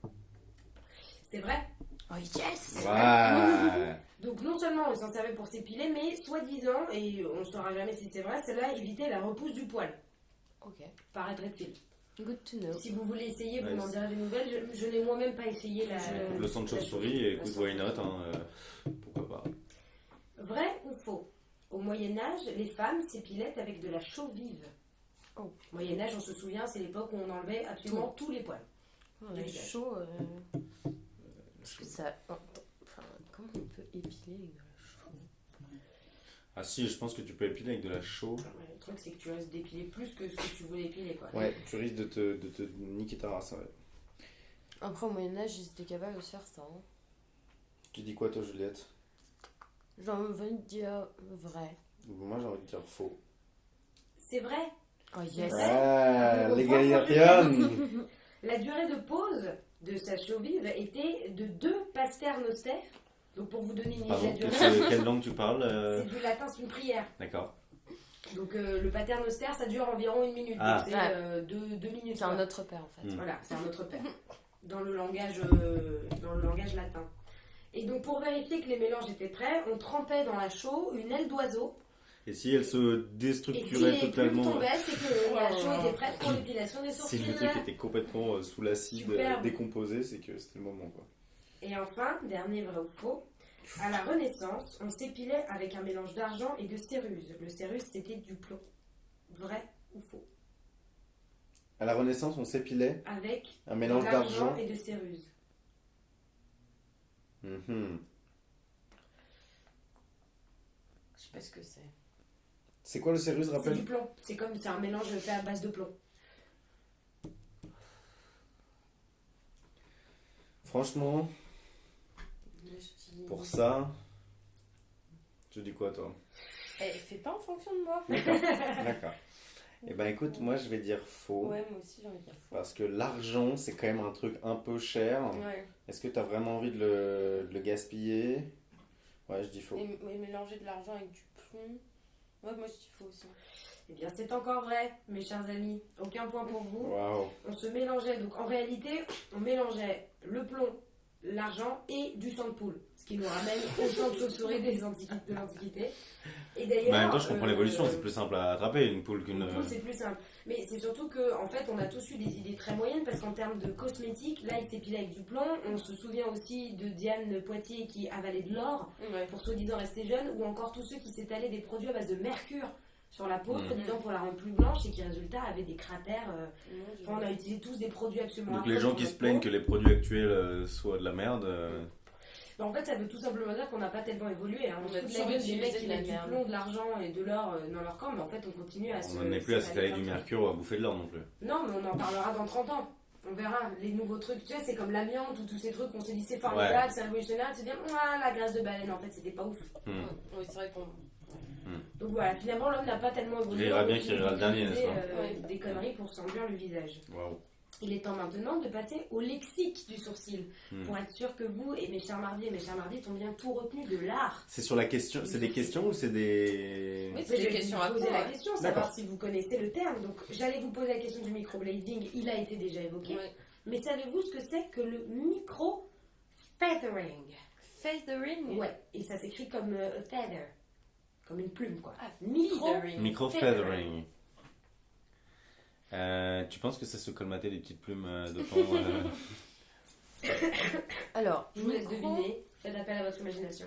C'est vrai. Oh yes! Ouais. Donc non seulement ils s'en servaient pour s'épiler, mais soi-disant, et on ne saura jamais si c'est vrai, cela évitait la repousse du poil, Ok. paraîtrait-il. Good to know. Si vous voulez essayer, vous Ouais, m'en c'est- direz des nouvelles. Je n'ai moi-même pas essayé la... Le sang de chauve-souris, la écoute, why not, hein, pourquoi pas. Vrai ou faux? Au Moyen-Âge, les femmes s'épilaient avec de la chaux vive. Oh. Moyen-Âge, on se souvient, c'est l'époque où on enlevait absolument tous les poils. On est chaud. Parce que ça. Enfin, comment on peut épiler avec de la chaux? Ah si, je pense que tu peux épiler avec de la chaux. Ouais, le truc, c'est que tu risques d'épiler plus que ce que tu voulais épiler, quoi. Ouais, tu risques de te niquer ta race. Ouais. Après, au Moyen-Âge, ils étaient capables de se faire ça. Hein. Tu dis quoi, toi, Juliette? J'ai envie de dire vrai. Moi, j'ai envie de dire faux. C'est vrai. Oh yes! Ouais. Ah, Donc, l'égalisation. La durée de pause de sa chaux vive était de 2 paternoster. Donc pour vous donner une idée de Pardon, la durée, quelle langue tu parles c'est du latin, c'est une prière. D'accord. Donc le paternoster, ça dure environ 1 minute. Ah. Donc c'est 2 minutes. C'est quoi. un autre père en fait. Mm. Voilà, c'est un autre père. Dans le langage latin. Et donc pour vérifier que les mélanges étaient prêts, on trempait dans la chaux une aile d'oiseau. Et si elle se Et si déstructurait les plumes totalement, tombaient, c'est que la Oh. chaux était prête pour l'épilation des si sourcils. le truc était complètement sous l'acide, Superbe. décomposé, c'est que c'était le moment, quoi. Et enfin, dernier vrai ou faux, à la Renaissance, on s'épilait avec un mélange d'argent et de céruse. Le céruse, c'était du plomb. Vrai ou faux? À la Renaissance, on s'épilait Avec un de mélange l'argent d'argent. et de céruse. Mhm. Je sais pas ce que c'est. C'est quoi le cérus, C'est rappelle? du plomb. C'est un mélange fait à base de plomb. Franchement, pour ça, tu dis quoi, toi? Eh, fais pas en fonction de moi. D'accord. Eh ben écoute, moi je vais dire faux. Ouais, moi aussi j'ai envie de dire faux. Parce que l'argent, c'est quand même un truc un peu cher. Ouais. Est-ce que tu as vraiment envie de le gaspiller? Ouais, je dis faux. Et mélanger de l'argent avec du plomb. Ouais, moi je dis faux aussi. Eh bien, c'est encore vrai, mes chers amis. Aucun point pour vous. Waouh. On se mélangeait, donc en réalité, on mélangeait le plomb, l'argent et du sang de poule. Ce qui nous ramène au sang de chauve-souris de l'Antiquité. Et d'ailleurs. En même temps, je comprends l'évolution, c'est plus simple à attraper une poule qu'une. Une poule, c'est plus simple. Mais c'est surtout qu'en fait, on a tous eu des idées très moyennes parce qu'en termes de cosmétiques, là, il s'épilait avec du plomb. On se souvient aussi de Diane Poitiers qui avalait de l'or Ouais. pour soi-disant rester jeune, ou encore tous ceux qui s'étalaient des produits à base de mercure sur la peau, soi-disant pour la rendre plus blanche et qui, résultat, avaient des cratères. Enfin, on a utilisé tous des produits absolument Donc les affreux gens pour qui se notre plaignent peau. que les produits actuels soient de la merde. Ben, en fait, ça veut tout simplement dire qu'on n'a pas tellement évolué. Hein. On On se a fout de toujours la gueule des utilisé mecs qui de la mettent du merde. plomb, de l'argent et de l'or dans leur corps, mais en fait, on continue à se. On n'en est plus à s'étaler s'étaler du plein de mercure ou à bouffer de l'or non plus. Non, mais on en parlera dans 30 ans. On verra les nouveaux trucs. Tu sais, c'est comme l'amiante ou tous ces trucs qu'on s'est dit c'est formidable, c'est révolutionnaire. Tu te dis, ah, la graisse de baleine, en fait, c'était pas ouf. Oui, c'est vrai qu'on. Donc voilà, finalement, l'homme n'a pas tellement évolué. Il rira bien On qu'il rira le dernier, n'est-ce pas utilisait, des conneries pour s'enduire le visage. Waouh. Il est temps maintenant de passer au lexique du sourcil. Pour être sûr que vous et mes chers mardis et mes chers mardis ont bien tout retenu de l'art. C'est sur la question, c'est des questions ou c'est des. Oui, Mais c'est je des vais questions vous à poser poser. la question, savoir D'accord. si vous connaissez le terme. Donc j'allais vous poser la question du microblading, il a été déjà évoqué. Ouais. Mais savez-vous ce que c'est que le micro-feathering? Feathering. Ouais, et ça s'écrit comme a feather, comme une plume quoi. Ah, Micro. feathering. Micro-feathering. Tu penses que ça se colmater des petites plumes d'autant Alors, Je vous laisse micro- deviner, faites appel à votre imagination.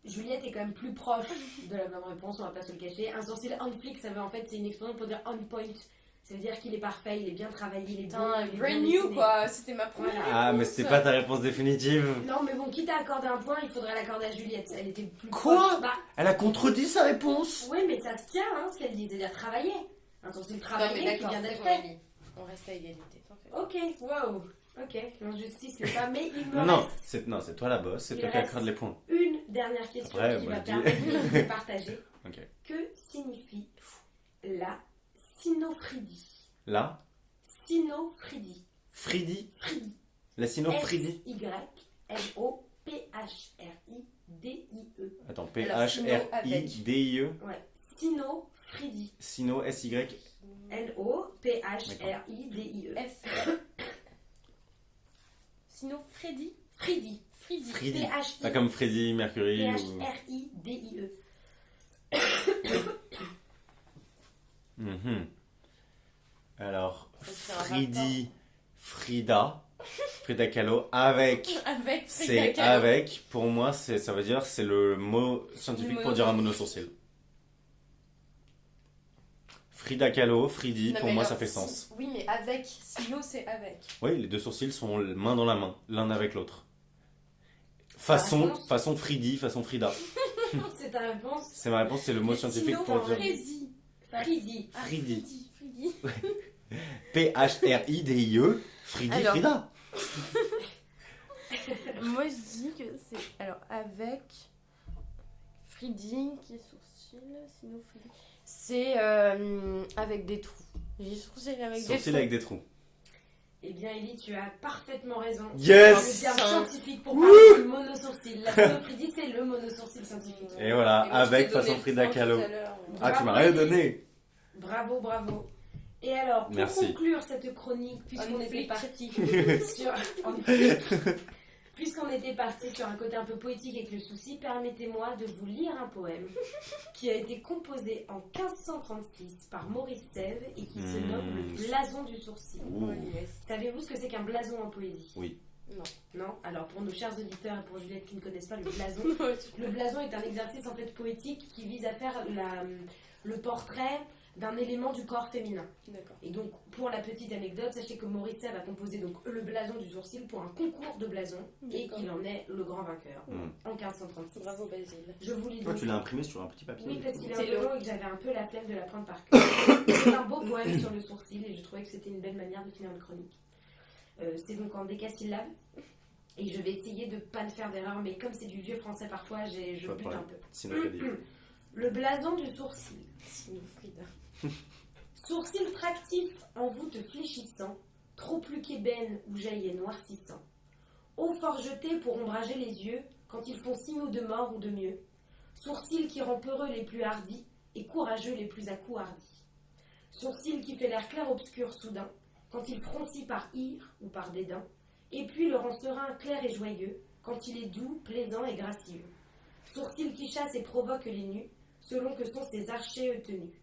Juliette est quand même plus proche de la bonne réponse, on va pas se le cacher. Un sourcil on flick, ça veut en fait, c'est une expression pour dire on point. Ça veut dire qu'il est parfait, il est bien travaillé, il est beau, Putain, il est brand bien new dessiné. quoi, c'était ma première Voilà. Ah, mais réponse. c'était pas ta réponse définitive. Non, mais bon, quitte à accorder un point, il faudrait l'accorder à Juliette. Elle était plus Quoi proche. Bah, Elle a contredit sa réponse. oui, mais ça se tient, hein, ce qu'elle dit, c'est-à-dire travailler. Un sourcil Non mais travaillé qui d'accord, vient c'est d'être bon, fait. Ellie. On reste à égalité, t'en fais pas. Ok, waouh. Ok, l'injustice n'est pas, mais il me Non, reste c'est toi la boss, c'est Il toi qui reste- accorde les points. une dernière question Après, qui moi, va je dis- permettre de partager. Ok. Que signifie la sinophrydie? Là, Sinophrydie. Fridi, Frydie. la sinophrydie. S-Y-N-O-P-H-R-I-D-I-E. Attends, Alors, sino avec. P-H-R-I-D-I-E. Ouais. Sinophrydie. Sino, S-Y. N-O-P-H-R-I-D-I-E. F. Sinon Freddy. Frydie. Freddy. Fridi. P-H-I. Pas comme Freddy Mercury ou... P-H-R-I-D-I-E. Mhm. Alors, Ça se fait un Fridi, Frida, Frida Kahlo, avec, Avec Frida c'est Kahlo. avec, pour moi, ça veut dire, c'est le mot scientifique Le pour dire un monosourcil. Frida Kahlo, Fridi, Non, pour mais moi, alors, ça fait si- sens. Oui, mais avec. Sinon, c'est avec. Oui, les deux sourcils sont main dans la main, l'un avec l'autre. Façon, réponse façon Fridi, façon Frida. C'est ta réponse? C'est ma réponse, c'est le mot scientifique Sinon, pour dire Freddy. Frydie. Ah, Fridi. Freddy. P-H-R-I-D-I-E, Fridi, Alors. Frida. Moi, je dis que c'est. Alors, avec. Freddy, qui est sourcil. Sinon, Freddy. C'est avec des trous. J'ai sourcil avec des Sourcil trous. avec des trous. Eh bien, Ellie, tu as parfaitement raison. Yes. Le terme scientifique pour parler du monosourcil. La sinophrydie, c'est le monosourcil scientifique. Et voilà, Et moi, je avec t'ai donné façon le Frida point Kahlo. tout à l'heure. Ah, tu m'as Bravo, rien Ellie. donné. Bravo, bravo. Et alors, pour Merci. conclure cette chronique, puisqu'on On était flic. parti sur... Puisqu'on était parti sur un côté un peu poétique avec le souci, permettez-moi de vous lire un poème qui a été composé en 1536 par Maurice Sèvres et qui se nomme Le blason du sourcil. Ouh. Ouais, yes. Savez-vous ce que c'est qu'un blason en poésie? Oui. Non. Non? Alors pour nos chers auditeurs et pour Juliette qui ne connaissent pas le blason, le blason est un exercice en fait poétique qui vise à faire le portrait d'un élément du corps féminin. D'accord. Et donc, pour la petite anecdote, sachez que Maurice Sèvres a composé donc le blason du sourcil pour un concours de blason et D'accord. qu'il en est le grand vainqueur en 1536. Bravo, Basile. Je vous lis Toi, donc. tu l'as imprimé sur un petit papier. Oui, parce qu'il est un C'est peu long. long et que j'avais un peu la flemme de l'apprendre par cœur. C'est un beau poème sur le sourcil et je trouvais que c'était une belle manière de finir une chronique. C'est donc en décasyllabes et je vais essayer de pas ne faire d'erreur, mais comme c'est du vieux français parfois, je Pas de bute un problème. peu. Sinon, je dis. Le blason du sourcil. Sinon, Frida. Sourcils tractifs en voûte fléchissant, trop plus qu'ébène ou jaillet noircissant. Eau fort jetée pour ombrager les yeux, quand ils font signaux de mort ou de mieux. Sourcils qui rend peureux les plus hardis, et courageux les plus accouhardis. Sourcils qui fait l'air clair-obscur soudain, quand il froncit par ire ou par dédain, et puis le rend serein, clair et joyeux, quand il est doux, plaisant et gracieux. Sourcils qui chassent et provoquent les nus, selon que sont ses archers tenus.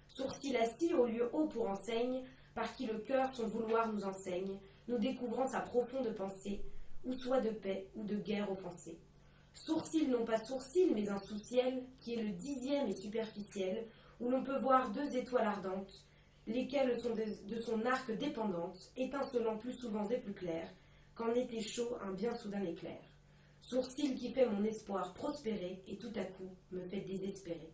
Sourcils assis au lieu haut pour enseigne, par qui le cœur son vouloir nous enseigne, nous découvrant sa profonde pensée, ou soit de paix ou de guerre offensée. Sourcils non pas sourcils, mais un sous-ciel, qui est le 10e et superficiel, où l'on peut voir 2 étoiles ardentes, lesquelles sont de son arc dépendantes, étincelant plus souvent et plus clair, qu'en été chaud un bien soudain éclair. Sourcil qui fait mon espoir prospérer, et tout à coup me fait désespérer.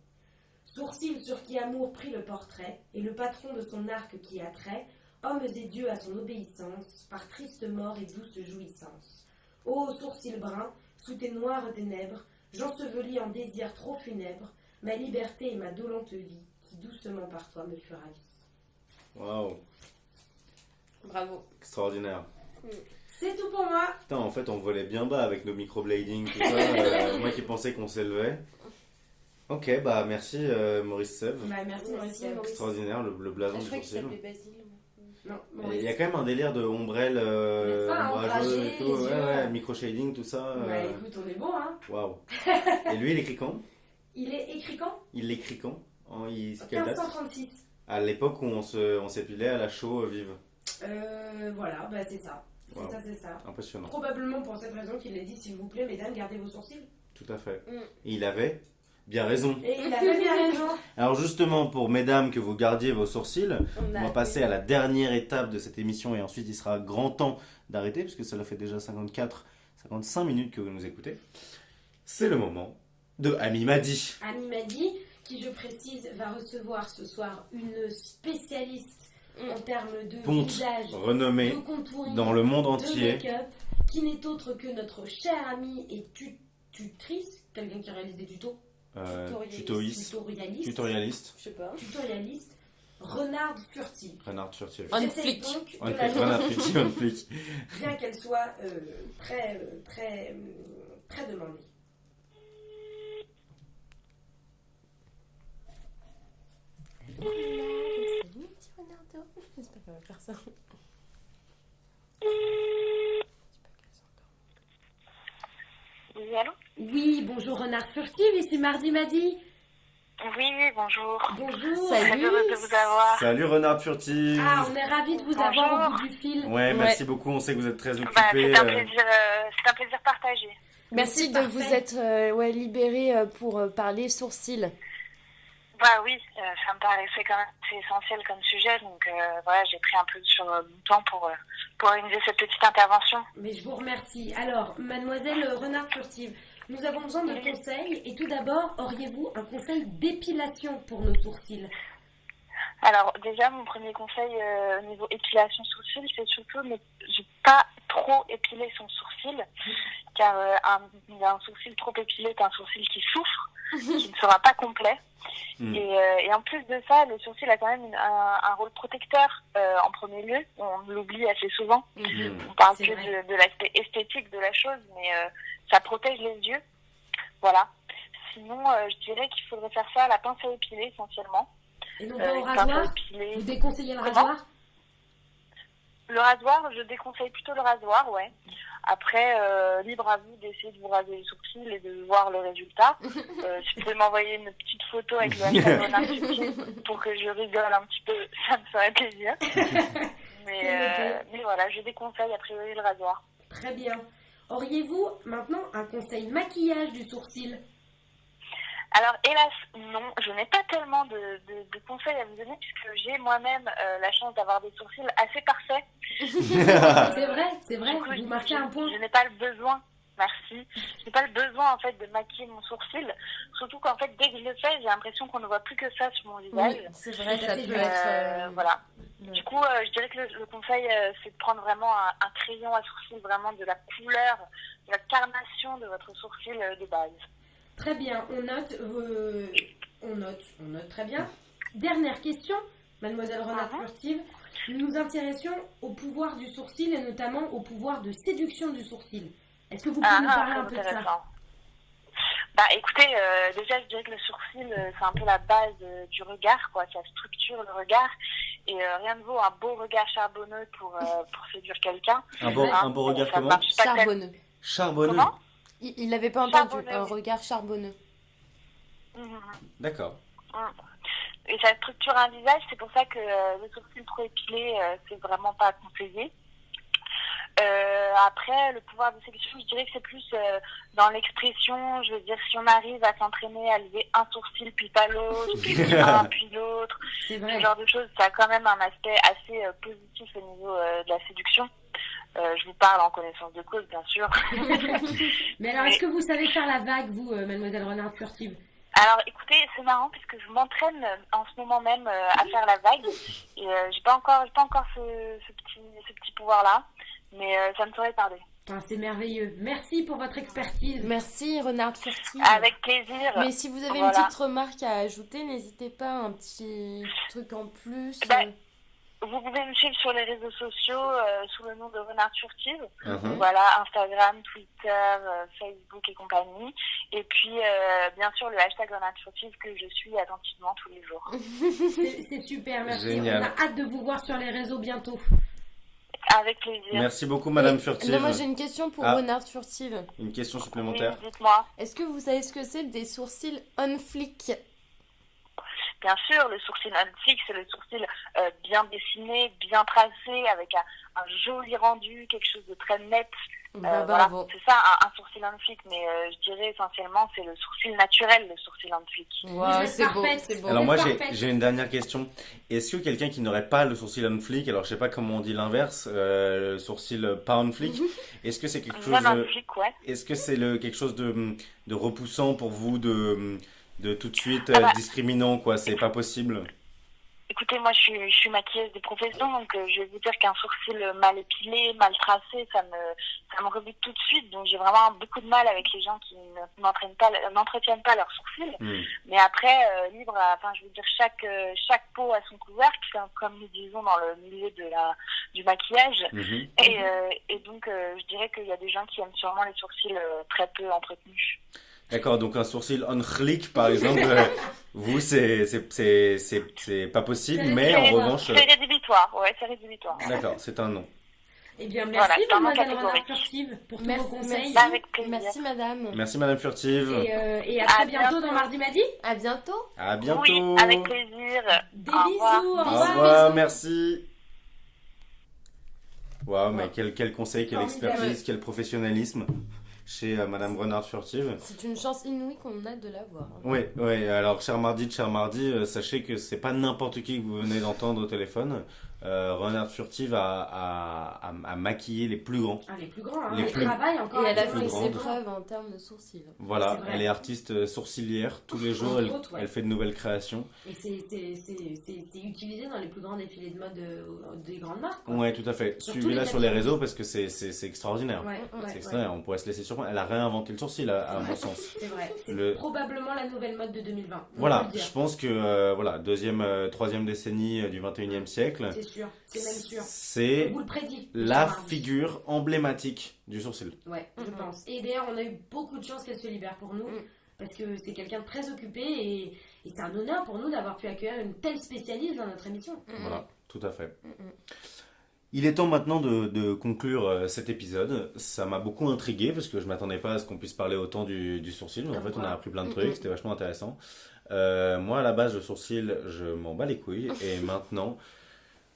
Sourcil sur qui amour prit le portrait, et le patron de son arc qui attrait, hommes et dieux à son obéissance, par triste mort et douce jouissance. Ô sourcil brun, sous tes noires ténèbres, j'ensevelis en désirs trop funèbres, ma liberté et ma dolente vie, qui doucement par toi me fut ravie. Waouh, Bravo. extraordinaire. C'est tout pour moi. Putain, en fait, on volait bien bas avec nos microblading, tout ça. Moi qui pensais qu'on s'élevait. Ok, bah merci Maurice Sèvres. Bah, merci Maurice Merci, Sèvres. Maurice. Extraordinaire, le blason Je du crois qu'il sourcil. s'appelait Basile. Non, Et Maurice. il y a quand même un délire de ombrelle, N'est-ce pas, ombrageux ombragé, et tout. les Ouais, yeux. ouais, micro-shading, tout ça. Bah écoute, on est bon, hein. Waouh. Et lui, il écrit quand? Il est écrit quand? Il l'écrit quand? Quelle date? 1536. À l'époque où on s'épilait à la chaux vive. Voilà, bah c'est ça. C'est Wow. ça, c'est ça. Impressionnant. Probablement pour cette raison qu'il a dit, s'il vous plaît, mesdames, gardez vos sourcils. Tout à fait. Mm. Et il avait bien raison. Et il a pas bien raison. Alors justement, pour mesdames, que vous gardiez vos sourcils, on va passer à la dernière étape de cette émission et ensuite il sera grand temps d'arrêter puisque cela fait déjà 55 minutes que vous nous écoutez. C'est le moment de Ami m'a dit. Ami m'a dit, qui je précise, va recevoir ce soir une spécialiste en termes de Ponte, visage, renommée de contouring, dans le monde de entier. make-up, qui n'est autre que notre chère amie et tutrice, quelqu'un qui réalise des tutos, Tutorialiste. Je sais pas. tutorialiste, Renard Furtive. Renard Furtive. Un J'essaie flic. donc Un de la flic, Renard Furtive, un flic. bien qu'elle soit très demandée. Petit renardo. J'espère qu'elle va faire ça. Oui, allô? Oui, bonjour Renard Furtive, ici Mardi Madi. Oui, bonjour. Bonjour. Salut. Très heureuse de vous avoir. Salut Renard Furtive. Ah, on est ravis de vous avoir au bout du fil. Ouais, merci beaucoup. On sait que vous êtes très Bah, occupé. c'est un plaisir partagé. Merci C'est de parfait. vous être libéré pour parler sourcils. Bah oui, ça me paraissait quand même assez essentiel comme sujet, donc voilà, j'ai pris un peu sur mon temps pour organiser cette petite intervention. Mais je vous remercie. Alors, mademoiselle Renard Furtive, nous avons besoin de conseils. Et tout d'abord, auriez-vous un conseil d'épilation pour nos sourcils? Alors déjà, mon premier conseil au niveau épilation sourcil, c'est surtout ne pas trop épiler son sourcil, car un sourcil trop épilé est un sourcil qui souffre, qui ne sera pas complet. Et en plus de ça, le sourcil a quand même un rôle protecteur en premier lieu. On l'oublie assez souvent. On parle C'est que vrai. de l'aspect esthétique de la chose, mais ça protège les yeux. Voilà. Sinon, je dirais qu'il faudrait faire ça à la pince à épiler essentiellement. Et non pas au Une pince à rasoir? épiler. Vous déconseillez le Comment rasoir? Le rasoir, je déconseille plutôt le rasoir, ouais. Après, libre à vous d'essayer de vous raser les sourcils et de voir le résultat. Si vous pouvez m'envoyer une petite photo avec le hashtag Renard Furtive pour que je rigole un petit peu, ça me ferait plaisir. Mais voilà, je déconseille a priori le rasoir. Très bien. Auriez-vous maintenant un conseil maquillage du sourcil? Alors, hélas, non, je n'ai pas tellement de conseils à vous donner puisque j'ai moi-même la chance d'avoir des sourcils assez parfaits. C'est vrai, Du coup, vous marquez un point. Je n'ai pas le besoin, merci. Je n'ai pas le besoin en fait de maquiller mon sourcil. Surtout qu'en fait, dès que je le fais, j'ai l'impression qu'on ne voit plus que ça sur mon visage. Oui, c'est vrai, ça C'est peut vrai. être... Voilà. ouais. Du coup, je dirais que le conseil, c'est de prendre vraiment un crayon à sourcil, vraiment de la couleur, de la carnation de votre sourcil de base. Très bien, on note, très bien. Dernière question, mademoiselle Renard Furtive. Nous nous intéressions au pouvoir du sourcil et notamment au pouvoir de séduction du sourcil. Est-ce que vous pouvez nous parler un peu de ça? Intéressant. Bah écoutez, déjà je dirais que le sourcil, c'est un peu la base du regard, quoi. Ça structure le regard et rien ne vaut un beau regard charbonneux pour séduire quelqu'un. Un beau regard Ça comment? marche pas tel- Charbonneux. Charbonneux. Comment? Il n'avait pas entendu. Charbonneux. Un regard charbonneux. D'accord. Et ça structure un visage, c'est pour ça que le sourcil trop épilé, c'est vraiment pas conseillé. Après, le pouvoir de séduction, je dirais que c'est plus dans l'expression. Je veux dire, si on arrive à s'entraîner à lever un sourcil, puis pas l'autre, puis un, puis l'autre, C'est ce vrai. genre de choses, ça a quand même un aspect assez positif au niveau de la séduction. Je vous parle en connaissance de cause, bien sûr. Mais alors, est-ce que vous savez faire la vague, vous, mademoiselle Renard Furtive? Alors, écoutez, c'est marrant puisque je m'entraîne en ce moment même à faire la vague et j'ai pas encore ce petit pouvoir-là, mais ça me ferait tarder. Ah, c'est merveilleux. Merci pour votre expertise. Merci, Renard Furtive. Avec plaisir. Mais si vous avez Voilà. une petite remarque à ajouter, n'hésitez pas, un petit truc en plus. Ben, vous pouvez me suivre sur les réseaux sociaux sous le nom de Renard Furtive. Mhm. Voilà, Instagram, Twitter, Facebook et compagnie. Et puis, bien sûr, le hashtag Renard Furtive que je suis attentivement tous les jours. C'est super, merci. Génial. On a hâte de vous voir sur les réseaux bientôt. Avec plaisir. Merci beaucoup, Madame Et- Furtive. Non, moi j'ai une question pour Ah. Renard Furtive. Une question Oui, supplémentaire. dites-moi. Est-ce que vous savez ce que c'est des sourcils on flick? bien sûr, le sourcil on fleek, c'est le sourcil bien dessiné, bien tracé, avec un joli rendu, quelque chose de très net. Voilà, c'est ça, un sourcil on fleek, mais je dirais essentiellement c'est le sourcil naturel, le sourcil on fleek. Wow, c'est beau, c'est beau. Alors moi j'ai une dernière question. Est-ce que quelqu'un qui n'aurait pas le sourcil on fleek, alors je sais pas comment on dit l'inverse, le sourcil pas on fleek, est-ce que c'est quelque chose ouais. Est-ce que c'est quelque chose de repoussant pour vous, de tout de suite discriminant, quoi, c'est pas possible? Écoutez, moi je suis maquilleuse de profession, donc je vais vous dire qu'un sourcil mal épilé, mal tracé, ça me rebute tout de suite. Donc j'ai vraiment beaucoup de mal avec les gens qui n'entretiennent pas leurs sourcils. Mais après, je veux dire, chaque peau a son couvercle, comme nous disons dans le milieu du maquillage. Et donc je dirais qu'il y a des gens qui aiment sûrement les sourcils très peu entretenus. D'accord, donc un sourcil on fleek par exemple, vous c'est pas possible, mais en revanche. C'est rédhibitoire, ouais, c'est rédhibitoire. D'accord, c'est un non. Eh bien, merci mademoiselle Renard Furtive pour tous vos conseils. Merci madame. Merci madame Furtive. Et à très bientôt dans Mardi Madi. À bientôt. À bientôt. Oui, avec plaisir. Des bisous, au revoir. Au revoir, merci. Waouh, mais quel conseil, quelle expertise, quel professionnalisme chez Madame Renard Furtive. C'est une chance inouïe qu'on a de la voir. Oui, alors cher mardi, sachez que c'est pas n'importe qui que vous venez d'entendre au téléphone. Renard Furtive a maquillé les plus grands. Les plus grands, hein. Travaille encore. Et elle a fait ses preuves en termes de sourcils. Voilà, elle est artiste sourcilière. Tous les jours, elle fait de nouvelles créations. Et c'est utilisé dans les plus grands défilés de mode des grandes marques. Oui, tout à fait. Suivez-la sur les réseaux parce que c'est extraordinaire. C'est extraordinaire. On pourrait se laisser surprendre. Elle a réinventé le sourcil, à mon sens. C'est vrai. C'est probablement la nouvelle mode de 2020. Voilà, je pense que troisième décennie du 21e siècle. C'est sûr, c'est même sûr. C'est la figure emblématique du sourcil. Ouais, je pense. Et d'ailleurs, on a eu beaucoup de chance qu'elle se libère pour nous, parce que c'est quelqu'un de très occupé et c'est un honneur pour nous d'avoir pu accueillir une telle spécialiste dans notre émission. Voilà, tout à fait. Il est temps maintenant de conclure cet épisode. Ça m'a beaucoup intrigué parce que je m'attendais pas à ce qu'on puisse parler autant du sourcil. Mais en fait, on a appris plein de trucs, c'était vachement intéressant. Moi, à la base, le sourcil, je m'en bats les couilles. Et maintenant,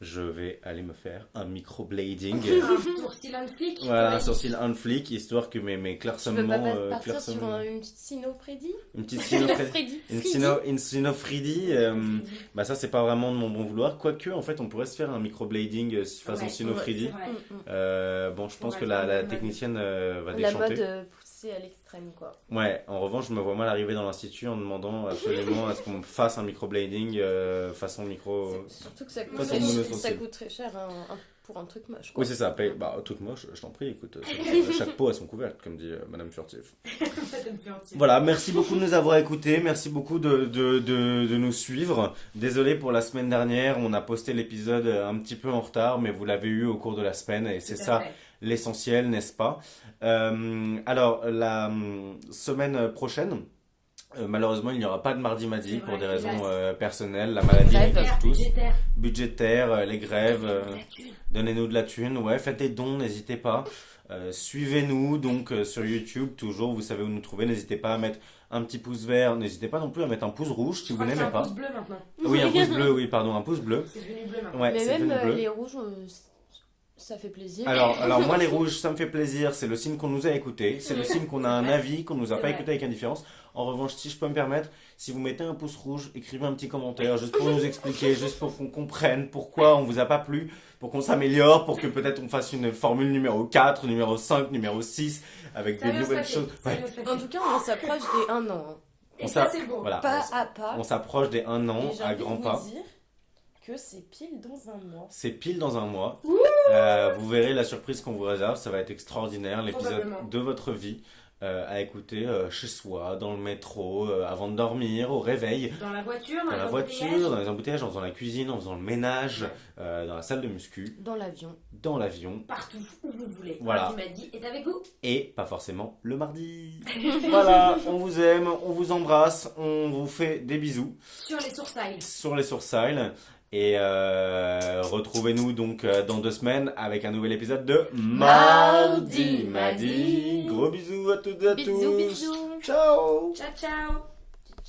je vais aller me faire un microblading. Un sourcil on fleek. Voilà, un sourcil on fleek, histoire que mes clairsements... Tu veux pas partir sur une petite Sinofredi? Une petite Sinofredi. Une Sinofredi. Bah ça, c'est pas vraiment de mon bon vouloir. Quoique, en fait, on pourrait se faire un microblading façon Sinofredi. Bon, je pense que la technicienne va déchanter. La mode poussée à l'extrême, quoi. Ouais, en revanche, je me vois mal arriver dans l'institut en demandant absolument à ce qu'on me fasse un microblading façon micro... Surtout que ça coûte très cher pour un truc moche, quoi. Oui, c'est ça. Truc moche, je t'en prie, écoute. Chaque peau a son couvercle, comme dit Madame Furtive. Voilà, merci beaucoup de nous avoir écoutés. Merci beaucoup de nous suivre. Désolé pour la semaine dernière, on a posté l'épisode un petit peu en retard, mais vous l'avez eu au cours de la semaine et c'est ça l'essentiel, n'est-ce pas? Alors, la semaine prochaine, malheureusement, il n'y aura pas de Mardi Madi pour des raisons personnelles. La maladie nous touche tous. Budgétaire, les grèves. Donnez-nous de la thune. Ouais, faites des dons, n'hésitez pas. Suivez-nous donc sur YouTube, toujours. Vous savez où nous trouver. N'hésitez pas à mettre un petit pouce vert. N'hésitez pas non plus à mettre un pouce rouge si vous n'aimez pas. Un pouce bleu maintenant. Oui, un pouce bleu, oui, pardon, un pouce bleu. C'est devenu bleu maintenant. Ouais, mais même les rouges, ça fait plaisir. Alors moi les rouges, ça me fait plaisir, c'est le signe qu'on nous a écouté, c'est le signe qu'on a un avis, qu'on nous a pas écouté avec indifférence. En revanche, si je peux me permettre, si vous mettez un pouce rouge, écrivez un petit commentaire juste pour nous expliquer, juste pour qu'on comprenne pourquoi on vous a pas plu, pour qu'on s'améliore, pour que peut-être on fasse une formule numéro 4, numéro 5, numéro 6 avec des nouvelles choses. En tout cas, on s'approche des 1 an. Et ça c'est beau. Voilà, pas à pas. On s'approche des 1 an à grands pas. Que c'est pile dans un mois. C'est pile dans un mois. Vous verrez la surprise qu'on vous réserve, ça va être extraordinaire, l'épisode de votre vie à écouter chez soi, dans le métro, avant de dormir, au réveil. Dans la voiture, dans les embouteillages, en faisant la cuisine, en faisant le ménage, dans la salle de muscu. Dans l'avion. Dans l'avion. Partout où vous voulez. Voilà. Mardi Madi est avec vous. Et pas forcément le mardi. Voilà, on vous aime, on vous embrasse, on vous fait des bisous. Sur les sourcils. Sur les sourcils. Et retrouvez-nous donc dans 2 semaines avec un nouvel épisode de Mardi Madi. Gros bisous à toutes et à tous. Bisous. Ciao. Ciao, ciao.